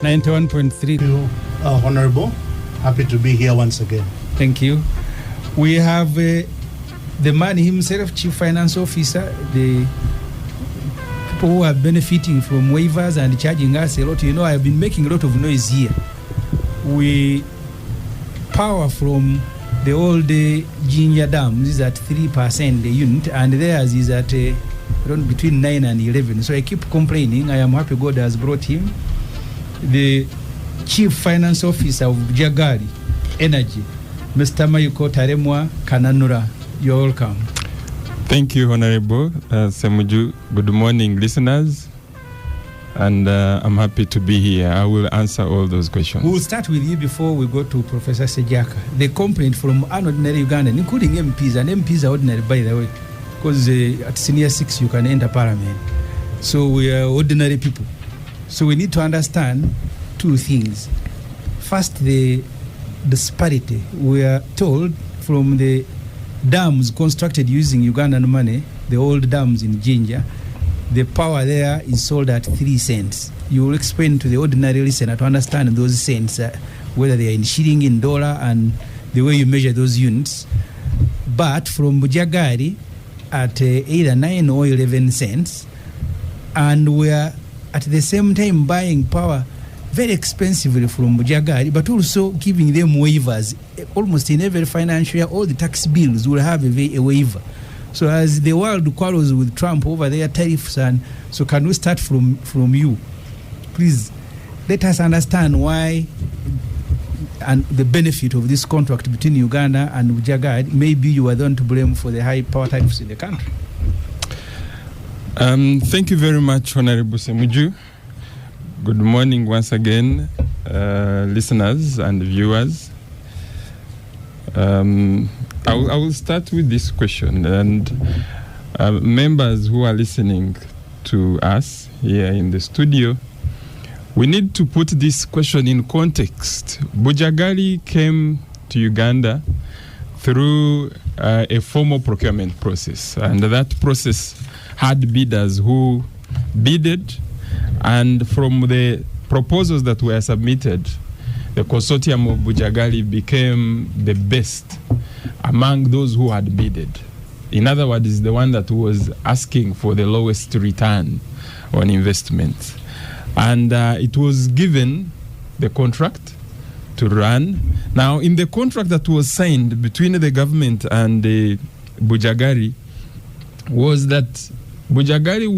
91.3. Honorable, happy to be here once again. Thank you. We have the man himself, Chief Finance Officer, the people who are benefiting from waivers and charging us a lot. You know, I've been making a lot of noise here. We power from the old Ginger Dams is at 3% the unit, and theirs is at around between 9 and 11. So I keep complaining. I am happy God has brought him. The Chief Finance Officer of Jagari Energy, Mr. Mayuko Taremwa Kananura. You're welcome. Thank you, Honorable Ssemujju. Good morning, listeners. And I'm happy to be here. I will answer all those questions. We'll start with you before we go to Professor Sejaka. The complaint from an ordinary Ugandan, including MPs, and MPs are ordinary, by the way, because at senior 6 you can enter parliament. So we are ordinary people. So we need to understand two things. First, the disparity. We are told from the dams constructed using Ugandan money, the old dams in Jinja, the power there is sold at 3 cents. You will explain to the ordinary listener to understand those cents, whether they are in shilling, in dollar, and the way you measure those units. But from Bujagari at either 9 or 11 cents, and we are at the same time buying power very expensively from Bujagari, but also giving them waivers. Almost in every financial year, all the tax bills will have a waiver. So as the world quarrels with Trump over their tariffs, and so can we start from you? Please, let us understand why and the benefit of this contract between Uganda and Bujagari. Maybe you are the one to blame for the high power tariffs in the country. Thank you very much, Honorable Ssemujju. Good morning once again, listeners and viewers. I will start with this question, and members who are listening to us here in the studio, we need to put this question in context. Bujagari came to Uganda through a formal procurement process, and that process had bidders who bidded, and from the proposals that were submitted, the consortium of Bujagari became the best among those who had bidded. In other words, the one that was asking for the lowest return on investment. And it was given the contract to run. Now, in the contract that was signed between the government and the Bujagari was that Bujagari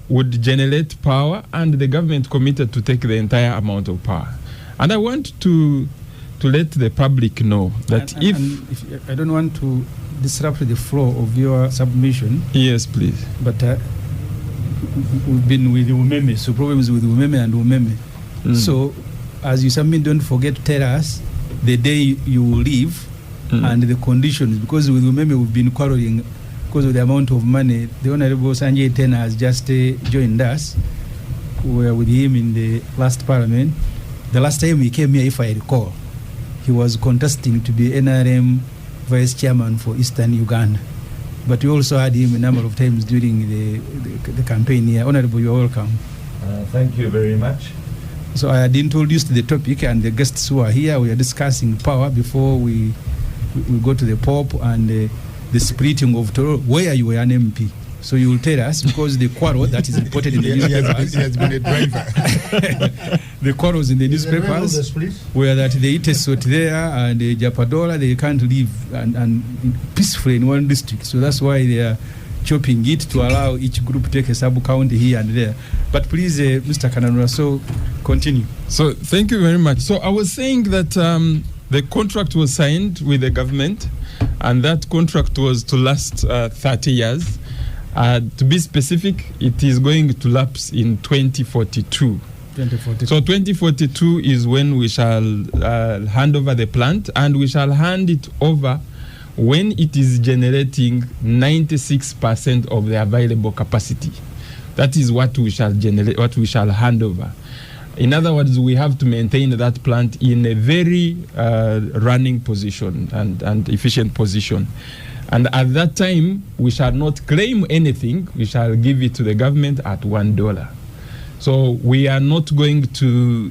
would generate power, and the government committed to take the entire amount of power. And I want to let the public know that if I don't want to disrupt the flow of your submission. Yes, please. But we've been with Umeme, so problems with Umeme and Umeme. So as you submit, don't forget to tell us the day you will leave and the conditions, because with Umeme we've been quarreling because of the amount of money. The Honorable Sanjay Tana has just joined us. We were with him in the last parliament. The last time he came here, if I recall, he was contesting to be NRM vice chairman for Eastern Uganda. But we also had him a number of times during the campaign here. Honorable, you're welcome. Thank you very much. So I had introduced the topic, and the guests who are here, we are discussing power before we go to the Pope and the splitting of Toro, where you were an MP. So you will tell us, because the quarrel that is reported in the newspapers. He has been a driver. The quarrels in the newspapers were that the Itesot there and the Japadola, they can't live and peacefully in one district. So that's why they are chopping it to allow each group to take a sub-county here and there. But please, Mr. Kananura, so continue. So thank you very much. So I was saying that the contract was signed with the government, and that contract was to last 30 years. To be specific, it is going to lapse in 2042. So 2042 is when we shall hand over the plant, and we shall hand it over when it is generating 96% of the available capacity. That is what we shall generate, what we shall hand over. In other words, we have to maintain that plant in a very running position and efficient position. And at that time, we shall not claim anything. We shall give it to the government at $1. So we are not going to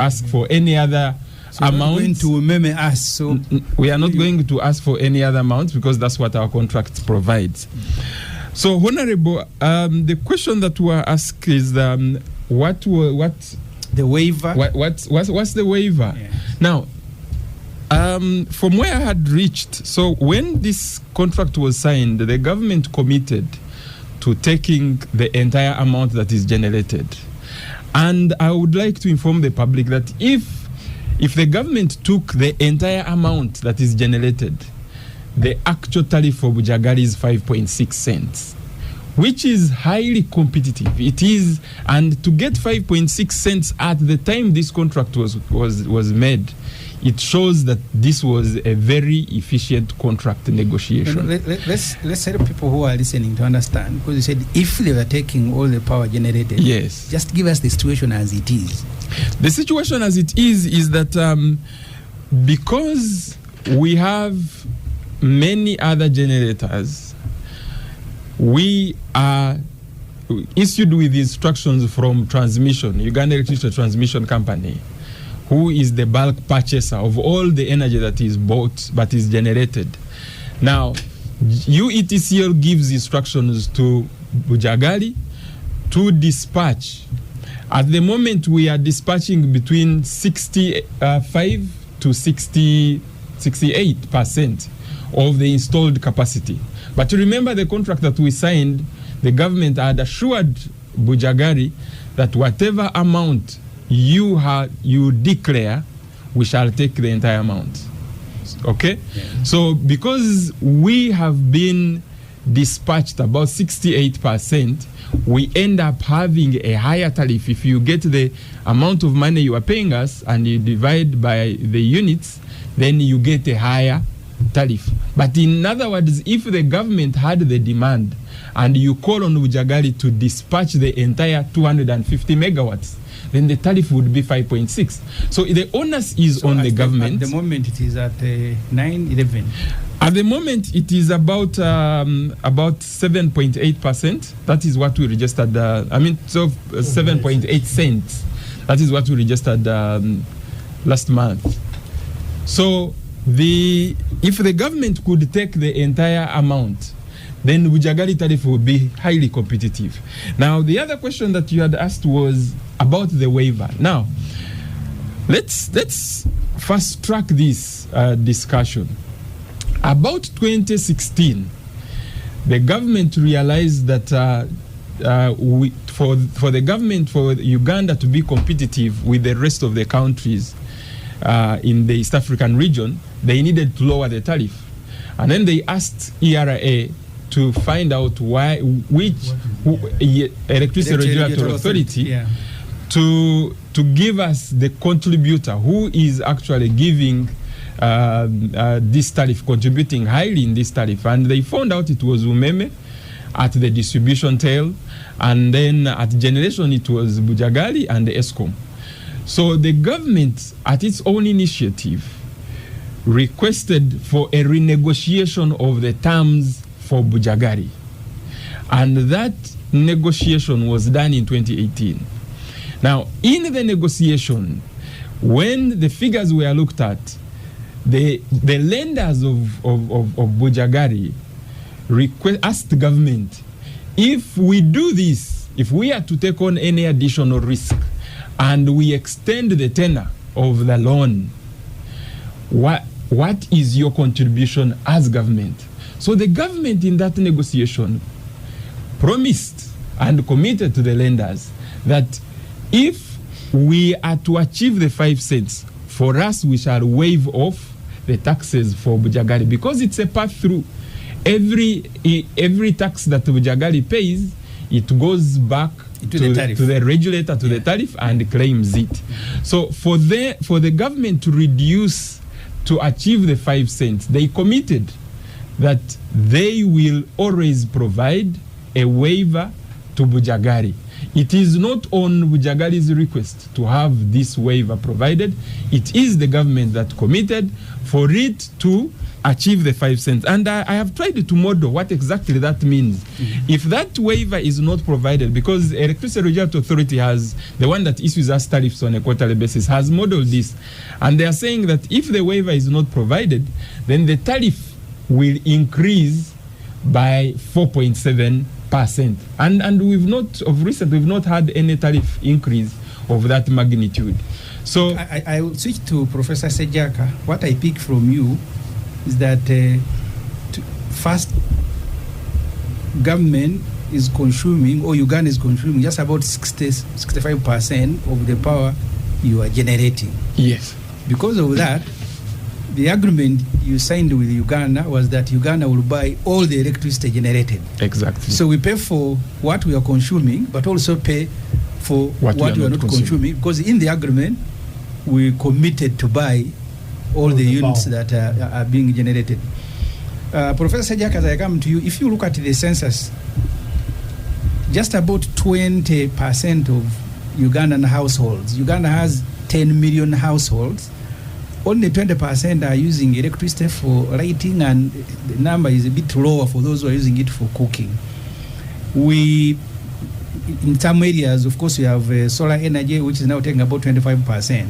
ask for any other amount. Going to meme us, so we are not going to ask for any other amount because that's what our contract provides. So, Honorable, the question that we are asked is what the waiver? What's the waiver? Yeah. Now, from where I had reached, so when this contract was signed, the government committed to taking the entire amount that is generated. And I would like to inform the public that if the government took the entire amount that is generated, the actual tariff for Bujagali is 5.6 cents, which is highly competitive. It is, and to get 5.6 cents at the time this contract was made, it shows that this was a very efficient contract negotiation. Let's help people who are listening to understand, because you said if they were taking all the power generated, yes, just give us the situation as it is. The situation as it is that because we have many other generators, we are issued with instructions from transmission, Uganda Electricity Transmission Company, who is the bulk purchaser of all the energy that is bought but is generated. Now, UETCL gives instructions to Bujagali to dispatch. At the moment, we are dispatching between 65 to 68% of the installed capacity. But remember the contract that we signed, the government had assured Bujagali that whatever amount you declare, we shall take the entire amount. Okay? Yeah. So because we have been dispatched about 68%, we end up having a higher tariff. If you get the amount of money you are paying us and you divide by the units, then you get a higher tariff. But in other words, if the government had the demand and you call on Bujagali to dispatch the entire 250 megawatts, then the tariff would be 5.6. So the onus is on the government. At the moment, it is at 9.11. At the moment, it is about 7.8%. That is what we registered. 7.8 cents. That is what we registered last month. So if the government could take the entire amount, then Bujagali tariff would be highly competitive. Now, the other question that you had asked was about the waiver. Now, let's fast track this discussion. About 2016, the government realized that for the government, for Uganda to be competitive with the rest of the countries in the East African region, they needed to lower the tariff. And then they asked ERA to find out Electricity Regulatory Authority to give us the contributor who is actually giving this tariff, contributing highly in this tariff. And they found out it was Umeme at the distribution tail, and then at generation it was Bujagali and the ESCOM. So the government, at its own initiative, requested for a renegotiation of the terms for Bujagali. And that negotiation was done in 2018. Now, in the negotiation, when the figures were looked at, the lenders of Bujagali asked the government, if we do this, if we are to take on any additional risk, and we extend the tenor of the loan, what is your contribution as government? So the government in that negotiation promised and committed to the lenders that if we are to achieve the 5 cents, for us we shall waive off the taxes for Bujagali, because it's a pass-through. Every tax that Bujagali pays, it goes back to the regulator, to the tariff, and claims it. So for the government to reduce, to achieve the 5 cents, they committed that they will always provide a waiver to Bujagali. It is not on Bujagali's request to have this waiver provided. It is the government that committed for it to achieve the 5 cents. And I have tried to model what exactly that means. If that waiver is not provided, because Electricity Regulatory Authority has, the one that issues us tariffs on a quarterly basis, has modeled this. And they are saying that if the waiver is not provided, then the tariff will increase by 4.7%. And we've not had any tariff increase of that magnitude. So I will switch to Professor Sejaka. What I pick from you is that first, government is consuming, or Uganda is consuming, just about 65% of the power you are generating. Yes. Because of that, the agreement you signed with Uganda was that Uganda will buy all the electricity generated. Exactly. So we pay for what we are consuming, but also pay for what we are not consuming. Because in the agreement, we committed to buy all the units that are being generated. Professor Sejaka, as I come to you, if you look at the census, just about 20% of Ugandan households, Uganda has 10 million households, only 20% are using electricity for lighting, and the number is a bit lower for those who are using it for cooking. In some areas, of course, we have solar energy, which is now taking about 25%.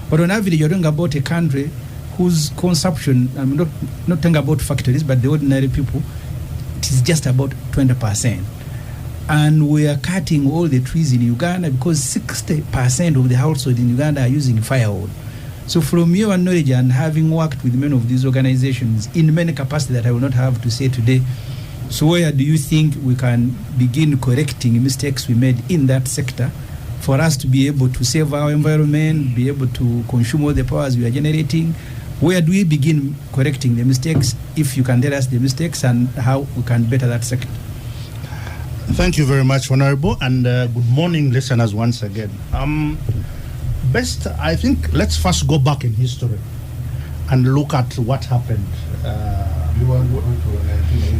But on average, you're talking about a country whose consumption, I'm not talking about factories, but the ordinary people, it is just about 20%. And we are cutting all the trees in Uganda because 60% of the households in Uganda are using firewood. So from your knowledge and having worked with many of these organizations in many capacities that I will not have to say today, so where do you think we can begin correcting mistakes we made in that sector for us to be able to save our environment, be able to consume all the powers we are generating? Where do we begin correcting the mistakes, if you can tell us the mistakes and how we can better that sector? Thank you very much, Honorable, and good morning, listeners, once again. I think, let's first go back in history and look at what happened. You are going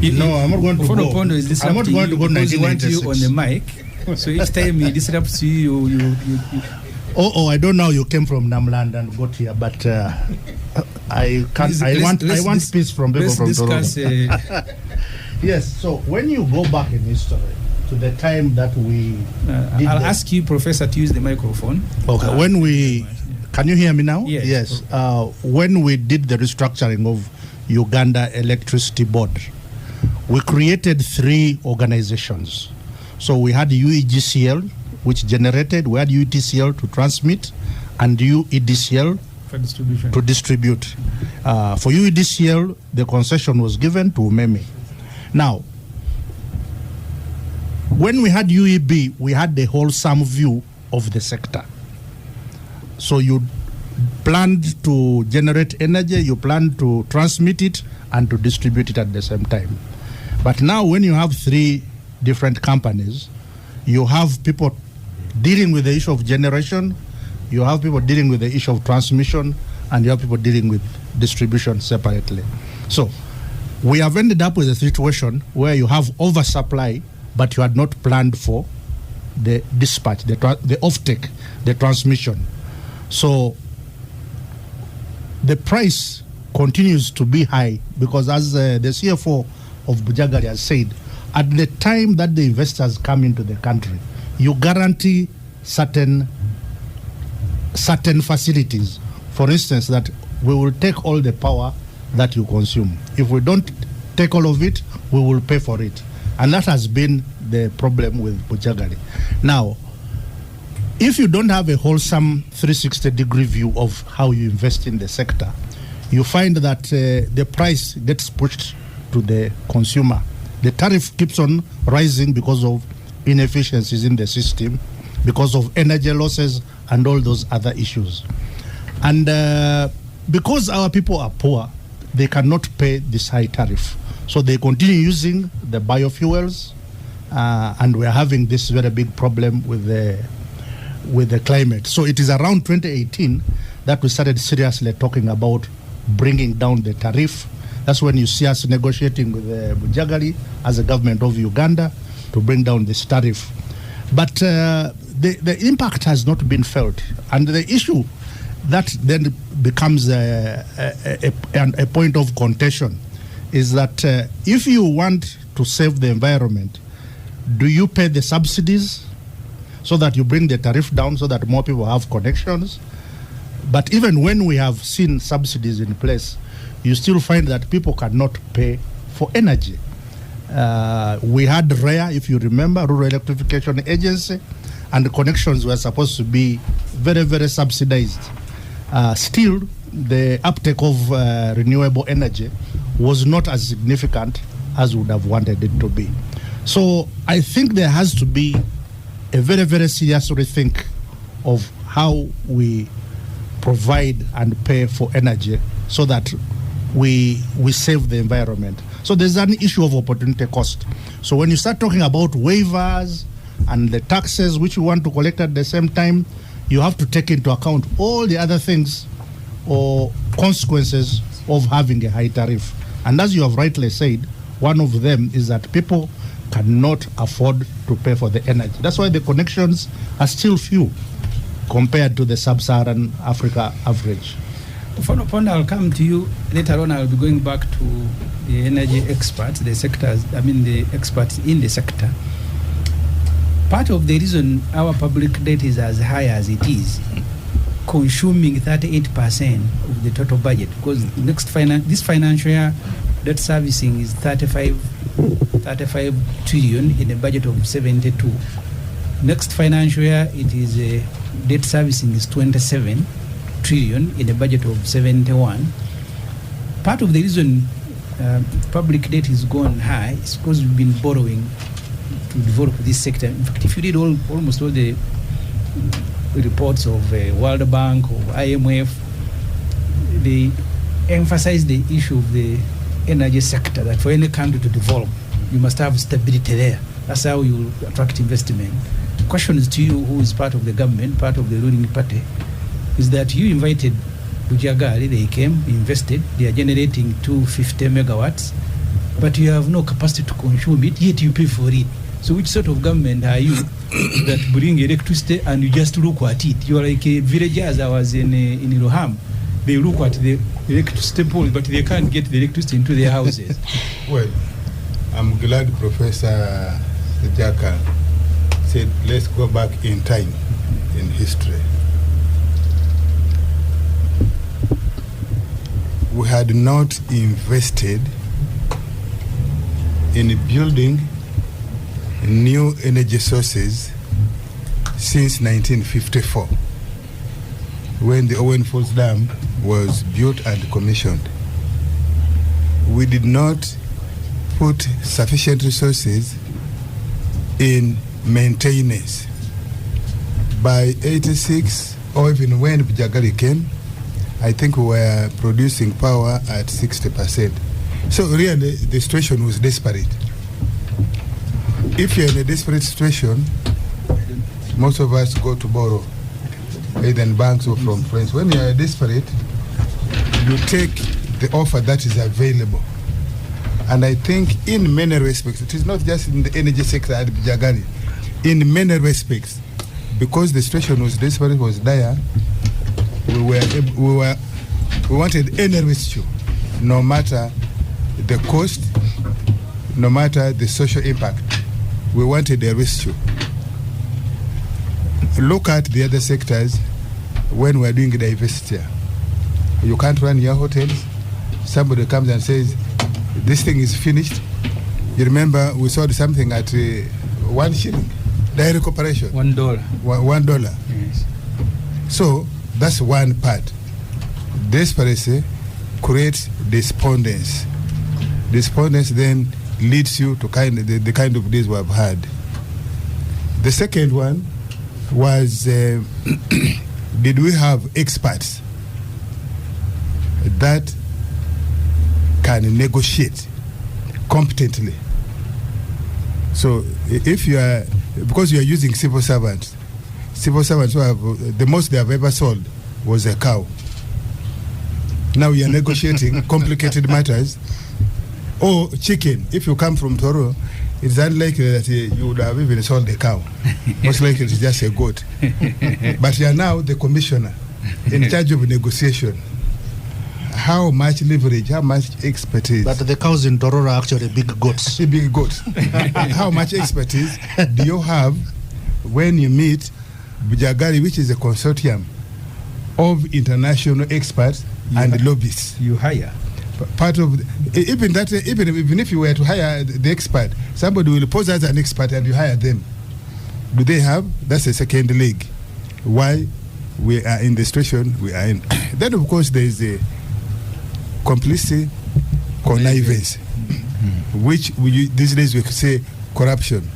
to No, I'm not going to go. I'm not going to go 1986. He wants you on the mic, so each time he disrupts you, you. I don't know how you came from Namland and got here, but I want peace from people from Toronto. Yes, so when you go back in history to the time that we I'll ask you, Professor, to use the microphone. Okay, can you hear me now? Yes. When we did the restructuring of Uganda Electricity Board, we created 3 organizations. So we had UEGCL, which generated, we had UTCL to transmit, and UEDCL to distribute. For UEDCL, the concession was given to Umeme. Now, when we had UEB, we had the wholesome view of the sector. So you planned to generate energy, you planned to transmit it, and to distribute it at the same time. But now when you have 3 different companies, you have people dealing with the issue of generation, you have people dealing with the issue of transmission, and you have people dealing with distribution separately. So we have ended up with a situation where you have oversupply, but you had not planned for the dispatch, the offtake, the transmission. So the price continues to be high because, as the CFO of Bujagali has said, at the time that the investors come into the country, you guarantee certain facilities. For instance, that we will take all the power that you consume. If we don't take all of it, we will pay for it. And that has been the problem with Bujagali. Now, if you don't have a wholesome 360-degree view of how you invest in the sector, you find that the price gets pushed to the consumer. The tariff keeps on rising because of inefficiencies in the system, because of energy losses and all those other issues. And because our people are poor, they cannot pay this high tariff. So they continue using the biofuels, and we're having this very big problem with the climate. So it is around 2018 that we started seriously talking about bringing down the tariff. That's when you see us negotiating with Bujagali as a government of Uganda to bring down this tariff. But the impact has not been felt. And the issue that then becomes a point of contention, is that if you want to save the environment, do you pay the subsidies so that you bring the tariff down so that more people have connections? But even when we have seen subsidies in place, you still find that people cannot pay for energy. We had REA, if you remember, Rural Electrification Agency, and the connections were supposed to be very, very subsidized. Still, the uptake of renewable energy was not as significant as we would have wanted it to be. So I think there has to be a very, very serious rethink of how we provide and pay for energy so that we save the environment. So there's an issue of opportunity cost. So when you start talking about waivers and the taxes which you want to collect at the same time, you have to take into account all the other things or consequences of having a high tariff. And as you have rightly said, one of them is that people cannot afford to pay for the energy. That's why the connections are still few compared to the sub-Saharan Africa average. Upon I'll come to you later on. I'll be going back to the energy experts, the sectors, the experts in the sector. Part of the reason our public debt is as high as it is, consuming 38% of the total budget, because this financial year debt servicing is 35 trillion in a budget of 72. Next financial year, it is debt servicing is 27 trillion in a budget of 71. Part of the reason public debt is gone high is because we've been borrowing to develop this sector. In fact, if you read almost all the reports of World Bank or IMF, they emphasize the issue of the energy sector, that for any country to develop, you must have stability there. That's how you attract investment. Question is to you, who is part of the government, part of the ruling party, is that you invited Bujagali, they came, invested, they are generating 250 megawatts, but you have no capacity to consume it, yet you pay for it. So which sort of government are you that bring electricity and you just look at it? You are like a villagers. I was in Roham. They look at the electricity pole, but they can't get the electricity into their houses. Well, I'm glad Professor Ssemujju said, let's go back in time, in history. We had not invested in building new energy sources since 1954, when the Owen Falls Dam was built and commissioned. We did not put sufficient resources in maintenance. By 86, or even when Bujagali came, I think we were producing power at 60%. So really, the situation was desperate. If you're in a desperate situation, most of us go to borrow, either in banks or from friends. When you are desperate, you take the offer that is available. And I think in many respects, it is not just in the energy sector at Bujagali, in many respects, because the situation was desperate, was dire, we wanted any rescue, no matter the cost, no matter the social impact. We wanted a rescue. Look at the other sectors when we're doing diversity. You can't run your hotels. Somebody comes and says, this thing is finished. You remember we sold something at 1 shilling. Dairy Corporation. $1. $1. Yes. So that's one part. Desperation creates despondence. Despondence then leads you to the kind of days we have had. The second one was, did we have experts that can negotiate competently? So if you are, because you are using civil servants who have, the most they have ever sold was a cow. Now you are negotiating complicated matters. Or chicken. If you come from Toro, it's unlikely that you would have even sold a cow. Most likely it's just a goat. But you are now the commissioner. in charge of negotiation. How much leverage, how much expertise? But the cows in Tororo are actually big goats. Big goats. How much expertise do you have when you meet Bujagari, which is a consortium of international experts and lobbyists? You hire. Part of even if you were to hire the expert, somebody will pose as an expert and you hire them. Do they have? That's a second leg. Why we are in the situation we are in. Then of course there is a complicity, connivance, which these days we could say corruption.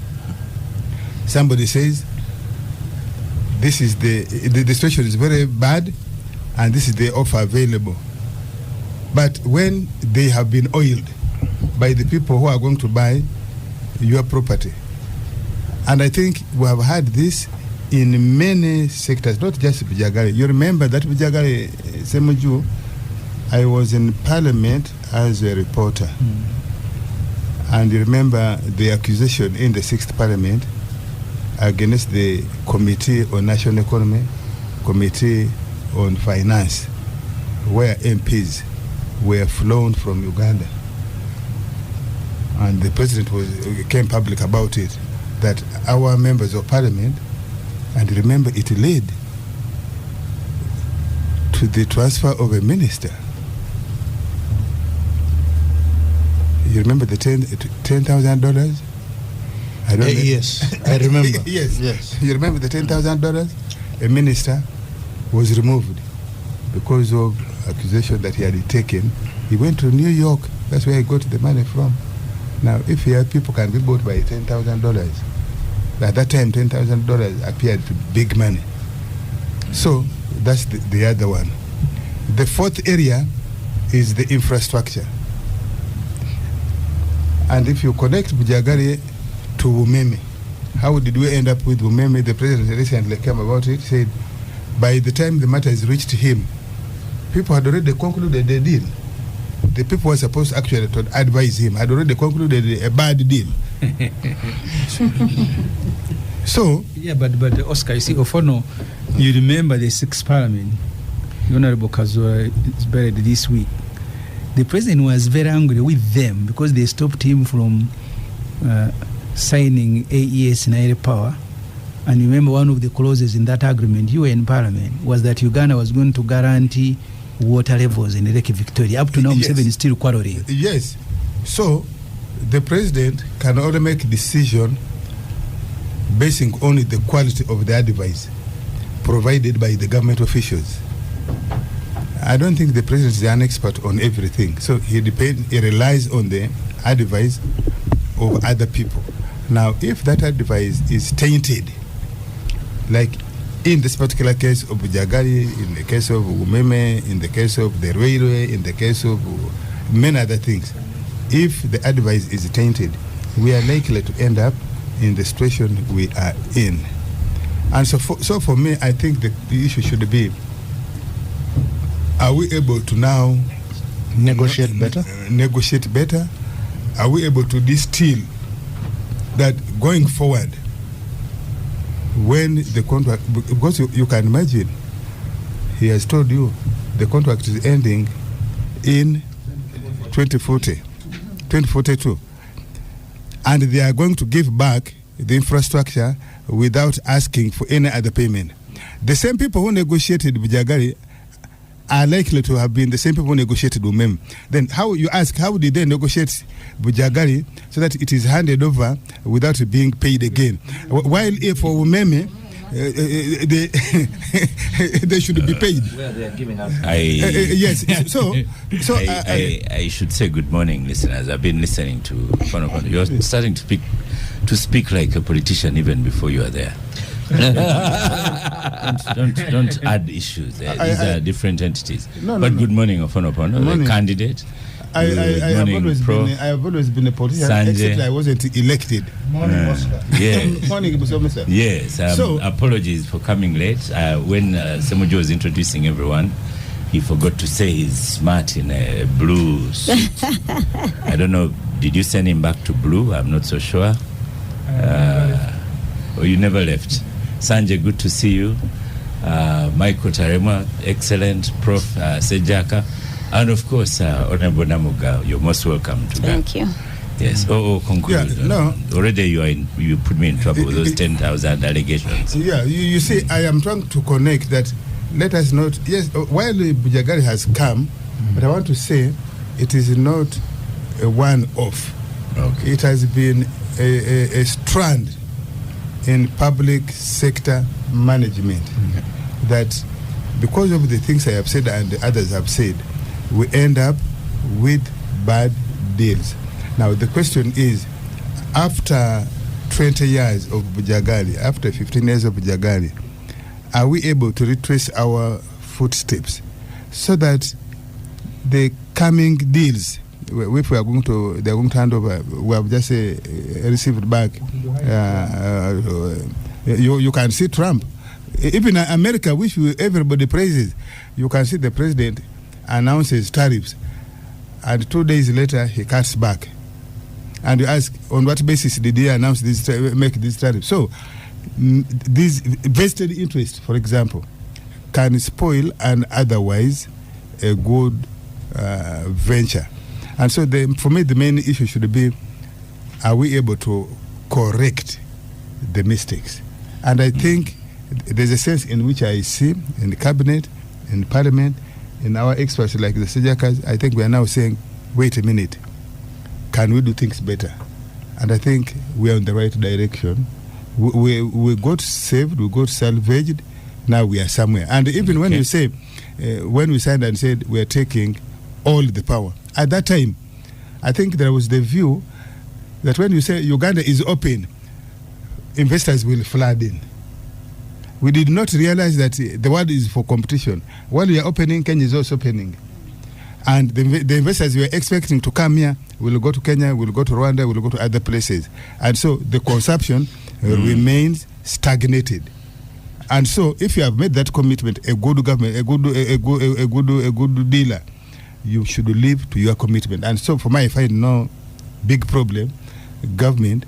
Somebody says this is the situation is very bad and this is the offer available. But when they have been oiled by the people who are going to buy your property, and I think we have had this in many sectors, not just Bujagari. You remember that Bujagari, Ssemujju, I was in Parliament as a reporter. And you remember the accusation in the 6th Parliament against the Committee on National Economy, Committee on Finance, where MPs were flown from Uganda. And the president came public about it, that our members of Parliament, and remember it led to the transfer of a minister. You remember the $10,000? I don't know. Yes, I remember. Yes. You remember the $10,000? A minister was removed because of accusation that he had taken. He went to New York. That's where he got the money from. Now, if here people can be bought by $10,000, at that time $10,000 appeared to be big money. So that's the other one. The fourth area is the infrastructure. And if you connect Bujagari to Umeme, how did we end up with Umeme? The president recently came about it, said by the time the matter is reached him, people had already concluded the deal. The people who were supposed actually to advise him had already concluded a bad deal. So yeah, but Oscar, you see, Ofono, you remember the 6th Parliament, the Honorable Kazoa is buried this week. The president was very angry with them because they stopped him from signing AES Naire Power. And remember, one of the clauses in that agreement, you were in Parliament, was that Uganda was going to guarantee water levels in Lake Victoria. Up to now, Museveni is still quarreling. Yes. So the president can only make a decision basing only the quality of the advice provided by the government officials. I don't think the president is an expert on everything. So he relies on the advice of other people. Now, if that advice is tainted, like in this particular case of Bujagari, in the case of Umeme, in the case of the railway, in the case of many other things, if the advice is tainted, we are likely to end up in the situation we are in. And so for me, I think the issue should be, are we able to now negotiate better? Negotiate better? Are we able to distill that going forward, when the contract, because you can imagine, he has told you the contract is ending in 2042, and they are going to give back the infrastructure without asking for any other payment. The same people who negotiated Bujagari are likely to have been the same people who negotiated Umeme. Then how did they negotiate Bujagari so that it is handed over without being paid again? While if for Umeme, they should be paid. Well, they are giving us. Yes. So I should say good morning, listeners. I've been listening to Honorable. You're starting to speak like a politician even before you are there. don't add issues. These are different entities. Good morning, Honorable, the candidate. I have always been a politician, Sanjay. except I wasn't elected. Morning, Oscar. Yes. Morning, Mr. Yes. Apologies for coming late. When Ssemujju was introducing everyone, he forgot to say he's smart in a blue suit. I don't know. Did you send him back to blue? I'm not so sure. Or you never left. Sanjay, good to see you. Michael Tarema, excellent, Prof. Sejaka, and of course, Honorable Namuga. You're most welcome to Thank you. Yes. Conclude. Yeah, no. Already you put me in trouble with those 10,000 allegations. Yeah, you see, I am trying to connect that. Let us not. Yes, while Bujagali has come, but I want to say it is not a one-off. Okay. It has been a strand in public sector management that, because of the things I have said and the others have said, we end up with bad deals. Now the question is, after 20 years of Bujagali, after 15 years of Bujagali, are we able to retrace our footsteps so that the coming deals, if we are going to, they are going to hand over, we have just received back. You can see Trump, even America, which everybody praises. You can see the president announces tariffs, and 2 days later he cuts back. And you ask, on what basis did he announce this, make this tariff? So, this vested interest, for example, can spoil an otherwise a good venture. And so, for me, the main issue should be, are we able to correct the mistakes? And I think there's a sense in which I see in the cabinet, in parliament, in our experts like the Sejakas, I think we are now saying, wait a minute, can we do things better? And I think we are in the right direction. We got saved, we got salvaged, now we are somewhere. And even when you say, when we signed and said we are taking all the power, at that time, I think there was the view that when you say Uganda is open, investors will flood in. We did not realize that the world is for competition. While we are opening, Kenya is also opening. And the investors we are expecting to come here will go to Kenya, will go to Rwanda, will go to other places. And so the consumption remains stagnated. And so if you have made that commitment, a good government, a good dealer, you should live to your commitment. And so for me, I find no big problem, government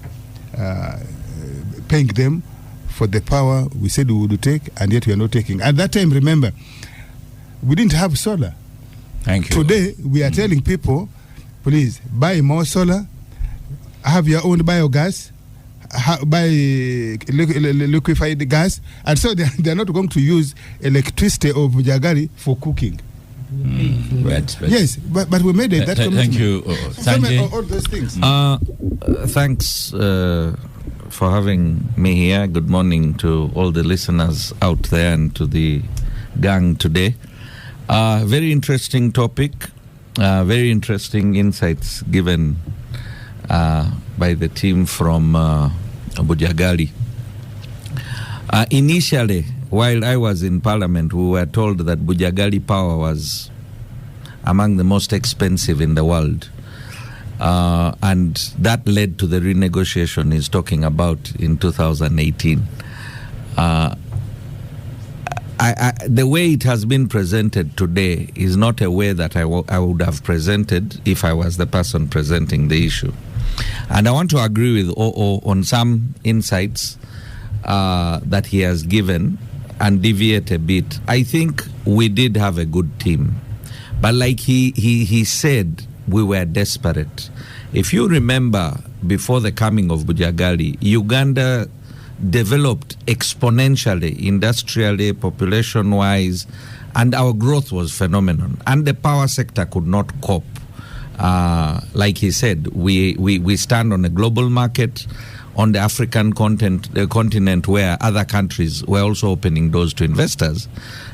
paying them for the power we said we would take, and yet we are not taking. At that time, remember, we didn't have solar. Thank you. Today, we are telling people, please, buy more solar, have your own biogas, buy liquefied gas, and so they are not going to use electricity of Bujagali for cooking. Yes, but we made it. That thank you, Sanjay. All those things. Thanks for having me here. Good morning to all the listeners out there and to the gang today. Very interesting topic, very interesting insights given by the team from Bujagali. Initially, while I was in Parliament, we were told that Bujagali power was among the most expensive in the world. And that led to the renegotiation he's talking about in 2018. The way it has been presented today is not a way that I would have presented if I was the person presenting the issue. And I want to agree with OO on some insights that he has given and deviate a bit. I think we did have a good team. But like he said, we were desperate. If you remember, before the coming of Bujagali, Uganda developed exponentially, industrially, population-wise, and our growth was phenomenal. And the power sector could not cope. Like he said, we stand on a global market, on the African continent where other countries were also opening doors to investors.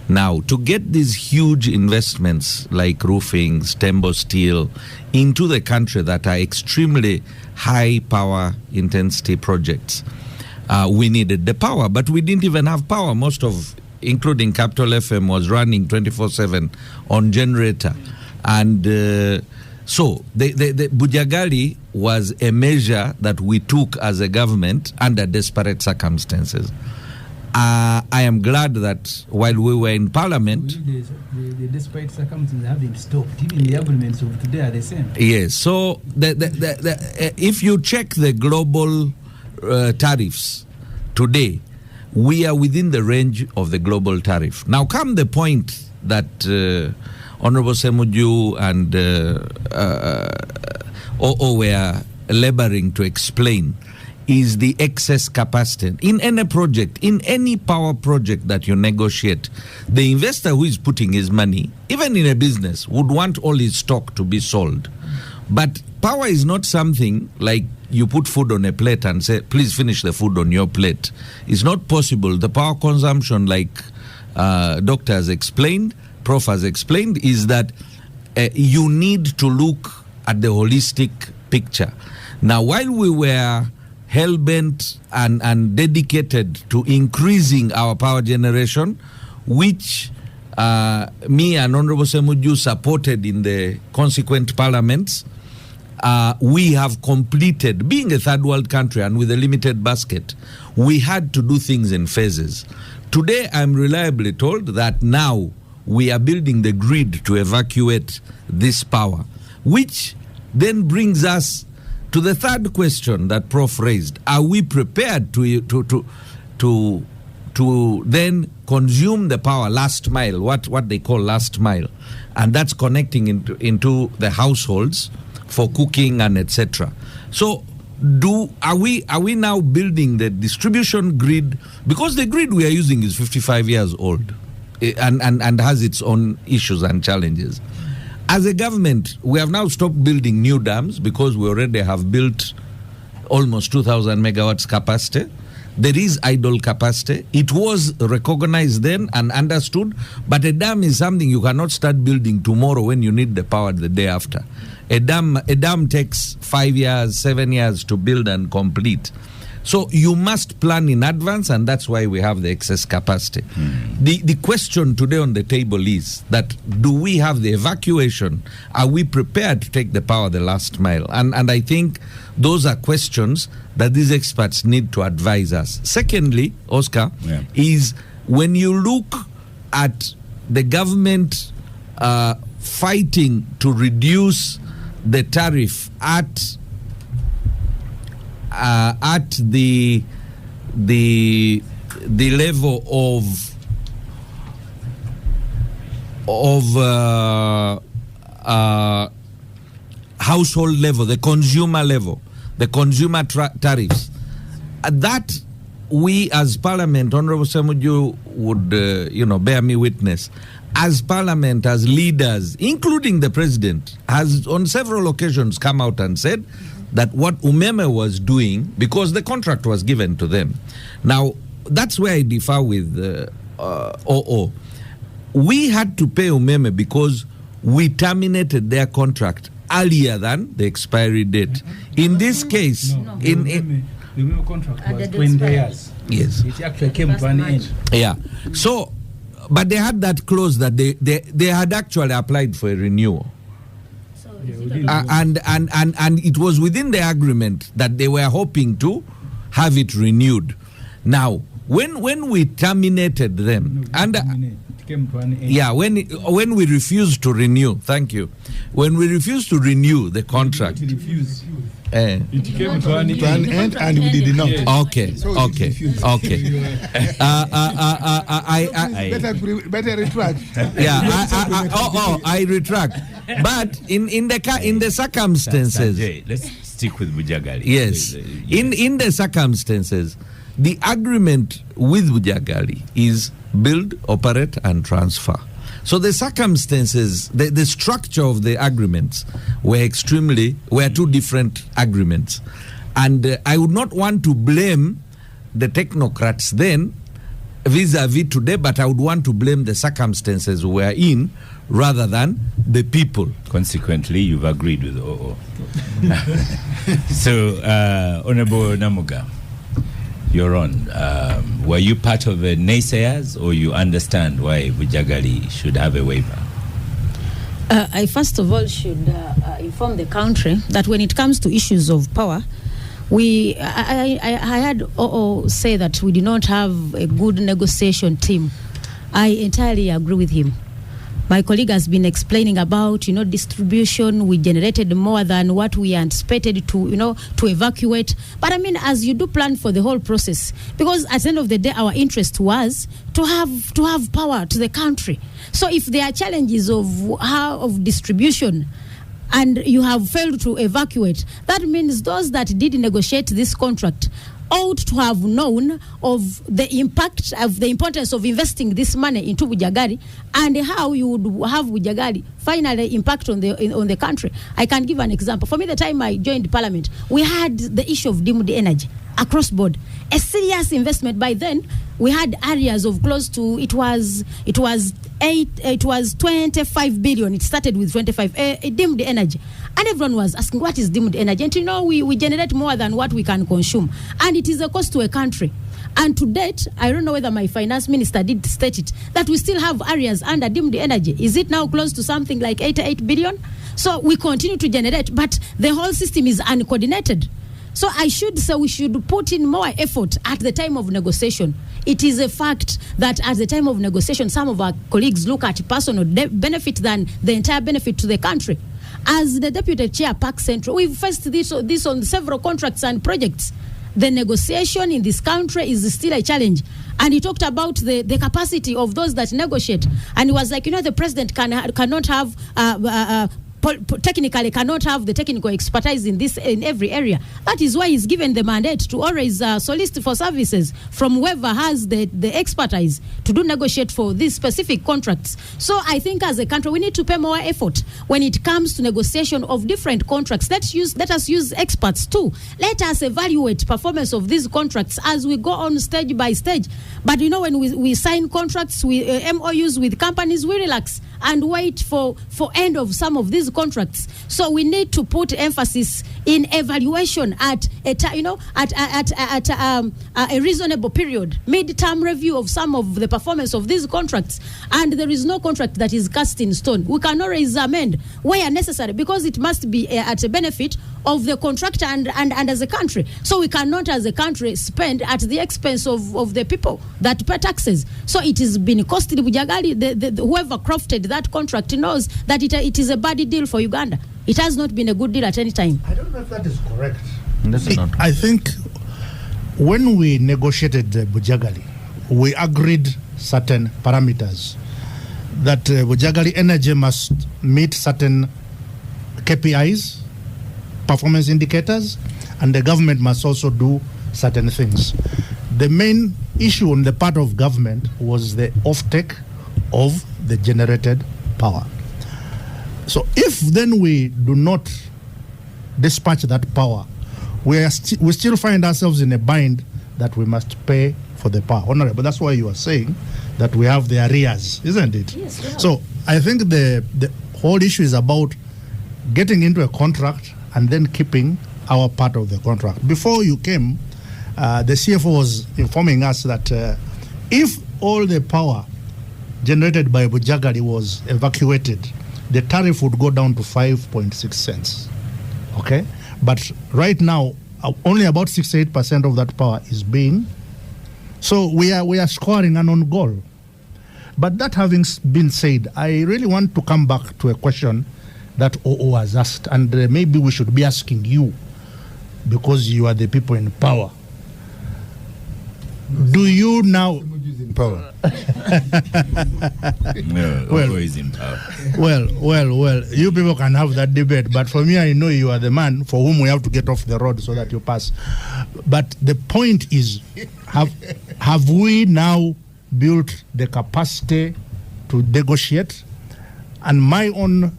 Now, to get these huge investments like roofing, Stembo Steel, into the country that are extremely high power intensity projects, we needed the power, but we didn't even have power. Most of, including Capital FM, was running 24/7 on generator. And so the Bujagali was a measure that we took as a government under desperate circumstances. I am glad that while we were in Parliament, the despite circumstances have been stopped. Even the arguments of today are the same. Yes. So if you check the global tariffs today, we are within the range of the global tariff. Now come the point that Honorable Ssemujju and OO were laboring to explain is the excess capacity. In any project, in any power project that you negotiate, the investor who is putting his money, even in a business, would want all his stock to be sold. But power is not something like you put food on a plate and say, please finish the food on your plate. It's not possible. The power consumption, like Doctor has explained, Prof has explained, is that you need to look at the holistic picture. Now, while we were hell-bent and dedicated to increasing our power generation, which me and Honorable Ssemujju supported in the consequent parliaments, we have completed, being a third world country and with a limited basket, we had to do things in phases. Today, I'm reliably told that now we are building the grid to evacuate this power, which then brings us to the third question that Prof raised. Are we prepared to then consume the power last mile, what they call last mile, and that's connecting into the households for cooking and etc. So are we now building the distribution grid, because the grid we are using is 55 years old and has its own issues and challenges. As a government, we have now stopped building new dams because we already have built almost 2,000 megawatts capacity. There is idle capacity. It was recognized then and understood, but a dam is something you cannot start building tomorrow when you need the power the day after. A dam takes 5 years, 7 years to build and complete. So you must plan in advance, and that's why we have the excess capacity. The question today on the table is that, do we have the evacuation? Are we prepared to take the power the last mile? And I think those are questions that these experts need to advise us. Secondly, Oscar, is when you look at the government fighting to reduce the tariff at the level of household level, the consumer level, the consumer tariffs. That we as Parliament, Honorable Ssemujju would bear me witness, as Parliament, as leaders, including the President, has on several occasions come out and said that what Umeme was doing, because the contract was given to them. Now, that's where I differ with OO. We had to pay Umeme because we terminated their contract earlier than the expiry date. In this case, the Umeme contract was 20 years. Yes. It actually came to an end. Yeah. So, but they had that clause that they had actually applied for a renewal. And it was within the agreement that they were hoping to have it renewed. Now, when we terminated them, it came to an end. Yeah, when we refused to renew, thank you. When we refused to renew the contract, It refused. it came to an end, and we did not. Okay. Better retract. Yeah, I retract. But in the circumstances, Sanjay, let's stick with Bujagali. yes, in the circumstances, the agreement with Bujagali is build, operate, and transfer. So the circumstances, the structure of the agreements were two different agreements. And I would not want to blame the technocrats then vis-a-vis today, but I would want to blame the circumstances we were in rather than the people. Consequently, you've agreed with OO. So, Honorable Namuga, you're on. Were you part of the naysayers, or you understand why Bujagali should have a waiver? I first of all should inform the country that when it comes to issues of power, I had OO say that we do not have a good negotiation team. I entirely agree with him. My colleague has been explaining about, distribution. We generated more than what we anticipated to evacuate. But I mean, as you do plan for the whole process, because at the end of the day, our interest was to have power to the country. So if there are challenges of distribution, and you have failed to evacuate, that means those that did negotiate this contract ought to have known of the importance of investing this money into Bujagali and how you would have Bujagali finally impact on the country. I can give an example. For me, the time I joined Parliament, we had the issue of deemed energy across board, a serious investment. By then, we had areas of close to it was 25 billion. It started with 25 deemed energy, and everyone was asking, what is deemed energy? And we generate more than what we can consume, and it is a cost to a country. And to date, I don't know whether my finance minister did state it, that we still have areas under deemed energy. Is it now close to something like 88 billion? So we continue to generate, but the whole system is uncoordinated. So I should say we should put in more effort at the time of negotiation. It is a fact that at the time of negotiation, some of our colleagues look at personal benefit than the entire benefit to the country. As the Deputy Chair, Park Central, we've faced this on several contracts and projects. The negotiation in this country is still a challenge. And he talked about the capacity of those that negotiate. And he was like, the president cannot have technically cannot have the technical expertise in every area. That is why he's given the mandate to always solicit for services from whoever has the expertise to negotiate for these specific contracts. So I think as a country we need to pay more effort when it comes to negotiation of different contracts. Let us use experts too. Let us evaluate performance of these contracts as we go on stage by stage. But when we sign contracts, MOUs with companies, we relax and wait for end of some of these contracts. So we need to put emphasis in evaluation at a reasonable period, mid-term review of some of the performance of these contracts. And there is no contract that is cast in stone. We can always amend where necessary, because it must be at a benefit of the contractor and as a country. So we cannot as a country spend at the expense of the people that pay taxes. So it has been costly. Bujagali, whoever crafted that contract knows that it is a bad deal for Uganda. It has not been a good deal at any time. I don't know if that is correct. That's not. I think when we negotiated Bujagali, we agreed certain parameters that Bujagali Energy must meet certain KPIs, performance indicators, and the government must also do certain things. The main issue on the part of government was the offtake of the generated power. So if then we do not dispatch that power, we still find ourselves in a bind that we must pay for the power. Honorable, that's why you are saying that we have the arrears, isn't it? Yes, yeah. So I think the whole issue is about getting into a contract and then keeping our part of the contract. Before you came, the CFO was informing us that if all the power generated by Bujagali was evacuated, the tariff would go down to 5.6 cents. Okay? But right now, only about 68% of that power is being. So we are scoring an own goal. But that having been said, I really want to come back to a question that OO has asked, and maybe we should be asking you, because you are the people in power. Do you now... in power. Well, is in power. Well, you people can have that debate, but for me, I know you are the man for whom we have to get off the road so that you pass. But the point is, have we now built the capacity to negotiate? And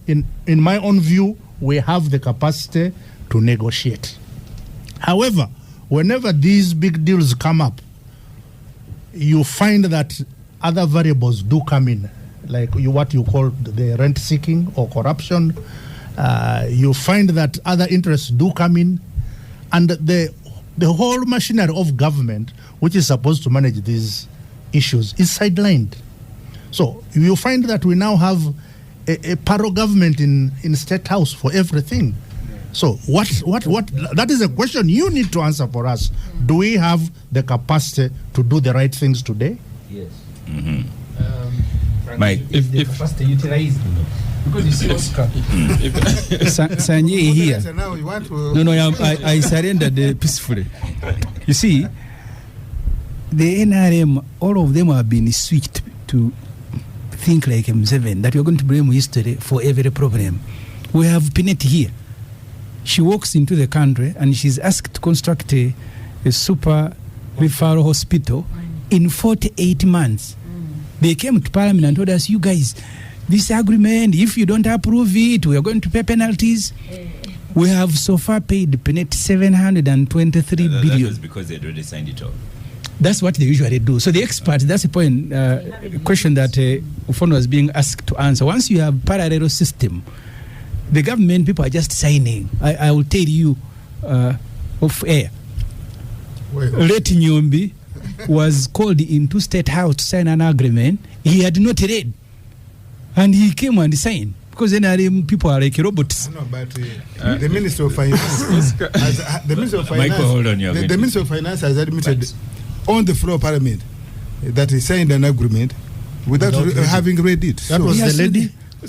in my own view, we have the capacity to negotiate. However, whenever these big deals come up, you find that other variables do come in, like what you call the rent seeking or corruption. You find that other interests do come in, and the whole machinery of government, which is supposed to manage these issues, is sidelined. So you find that we now have a paro government in State House for everything. So what that is a question you need to answer for us. Do we have the capacity to do the right things today? Yes. Mm-hmm. Mike, if first utilized, because you see Oscar Sanje here. So now you want to No, I surrendered peacefully. You see, the NRM, all of them have been switched to think like M7, that you're going to blame history for every problem. We have Pinette here. She walks into the country and she's asked to construct a super referral hospital in 48 months. They came to Parliament and told us, you guys, this agreement, if you don't approve it, we are going to pay penalties. We have so far paid Pinette 723 billion. That was because they'd already signed it off. That's what they usually do. So the experts, that's the point, question that Ufon was being asked to answer. Once you have parallel system, the government people are just signing. I will tell you off air. Leti Nyombi was called into State House to sign an agreement. He had not read. And he came and signed. Because NRM people are like robots. No, but the Minister of Finance, the Minister of Finance, Michael, hold on, the Minister of Finance has admitted on the floor of Parliament that he signed an agreement without having read it. That was the lady. No,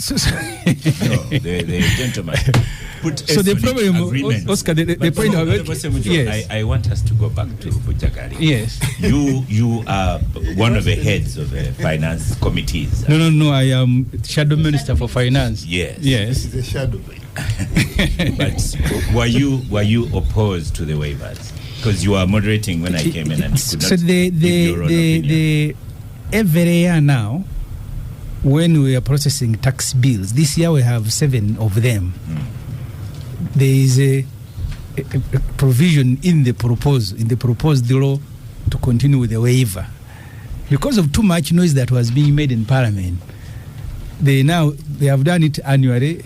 the gentleman. So the problem, Oscar, the point of it, yes. I want us to go back to Bujagari. Yes. You are one of the heads of the finance committees. No, I am Shadow Minister for Finance. Yes. Yes. This is a shadow. But were you opposed to the waivers? Because you were moderating when I came in and you could not so give your own opinion. every year now, when we are processing tax bills, this year we have 7 of them. There is a provision in the proposed law to continue with the waiver. Because of too much noise that was being made in Parliament, they have done it annually.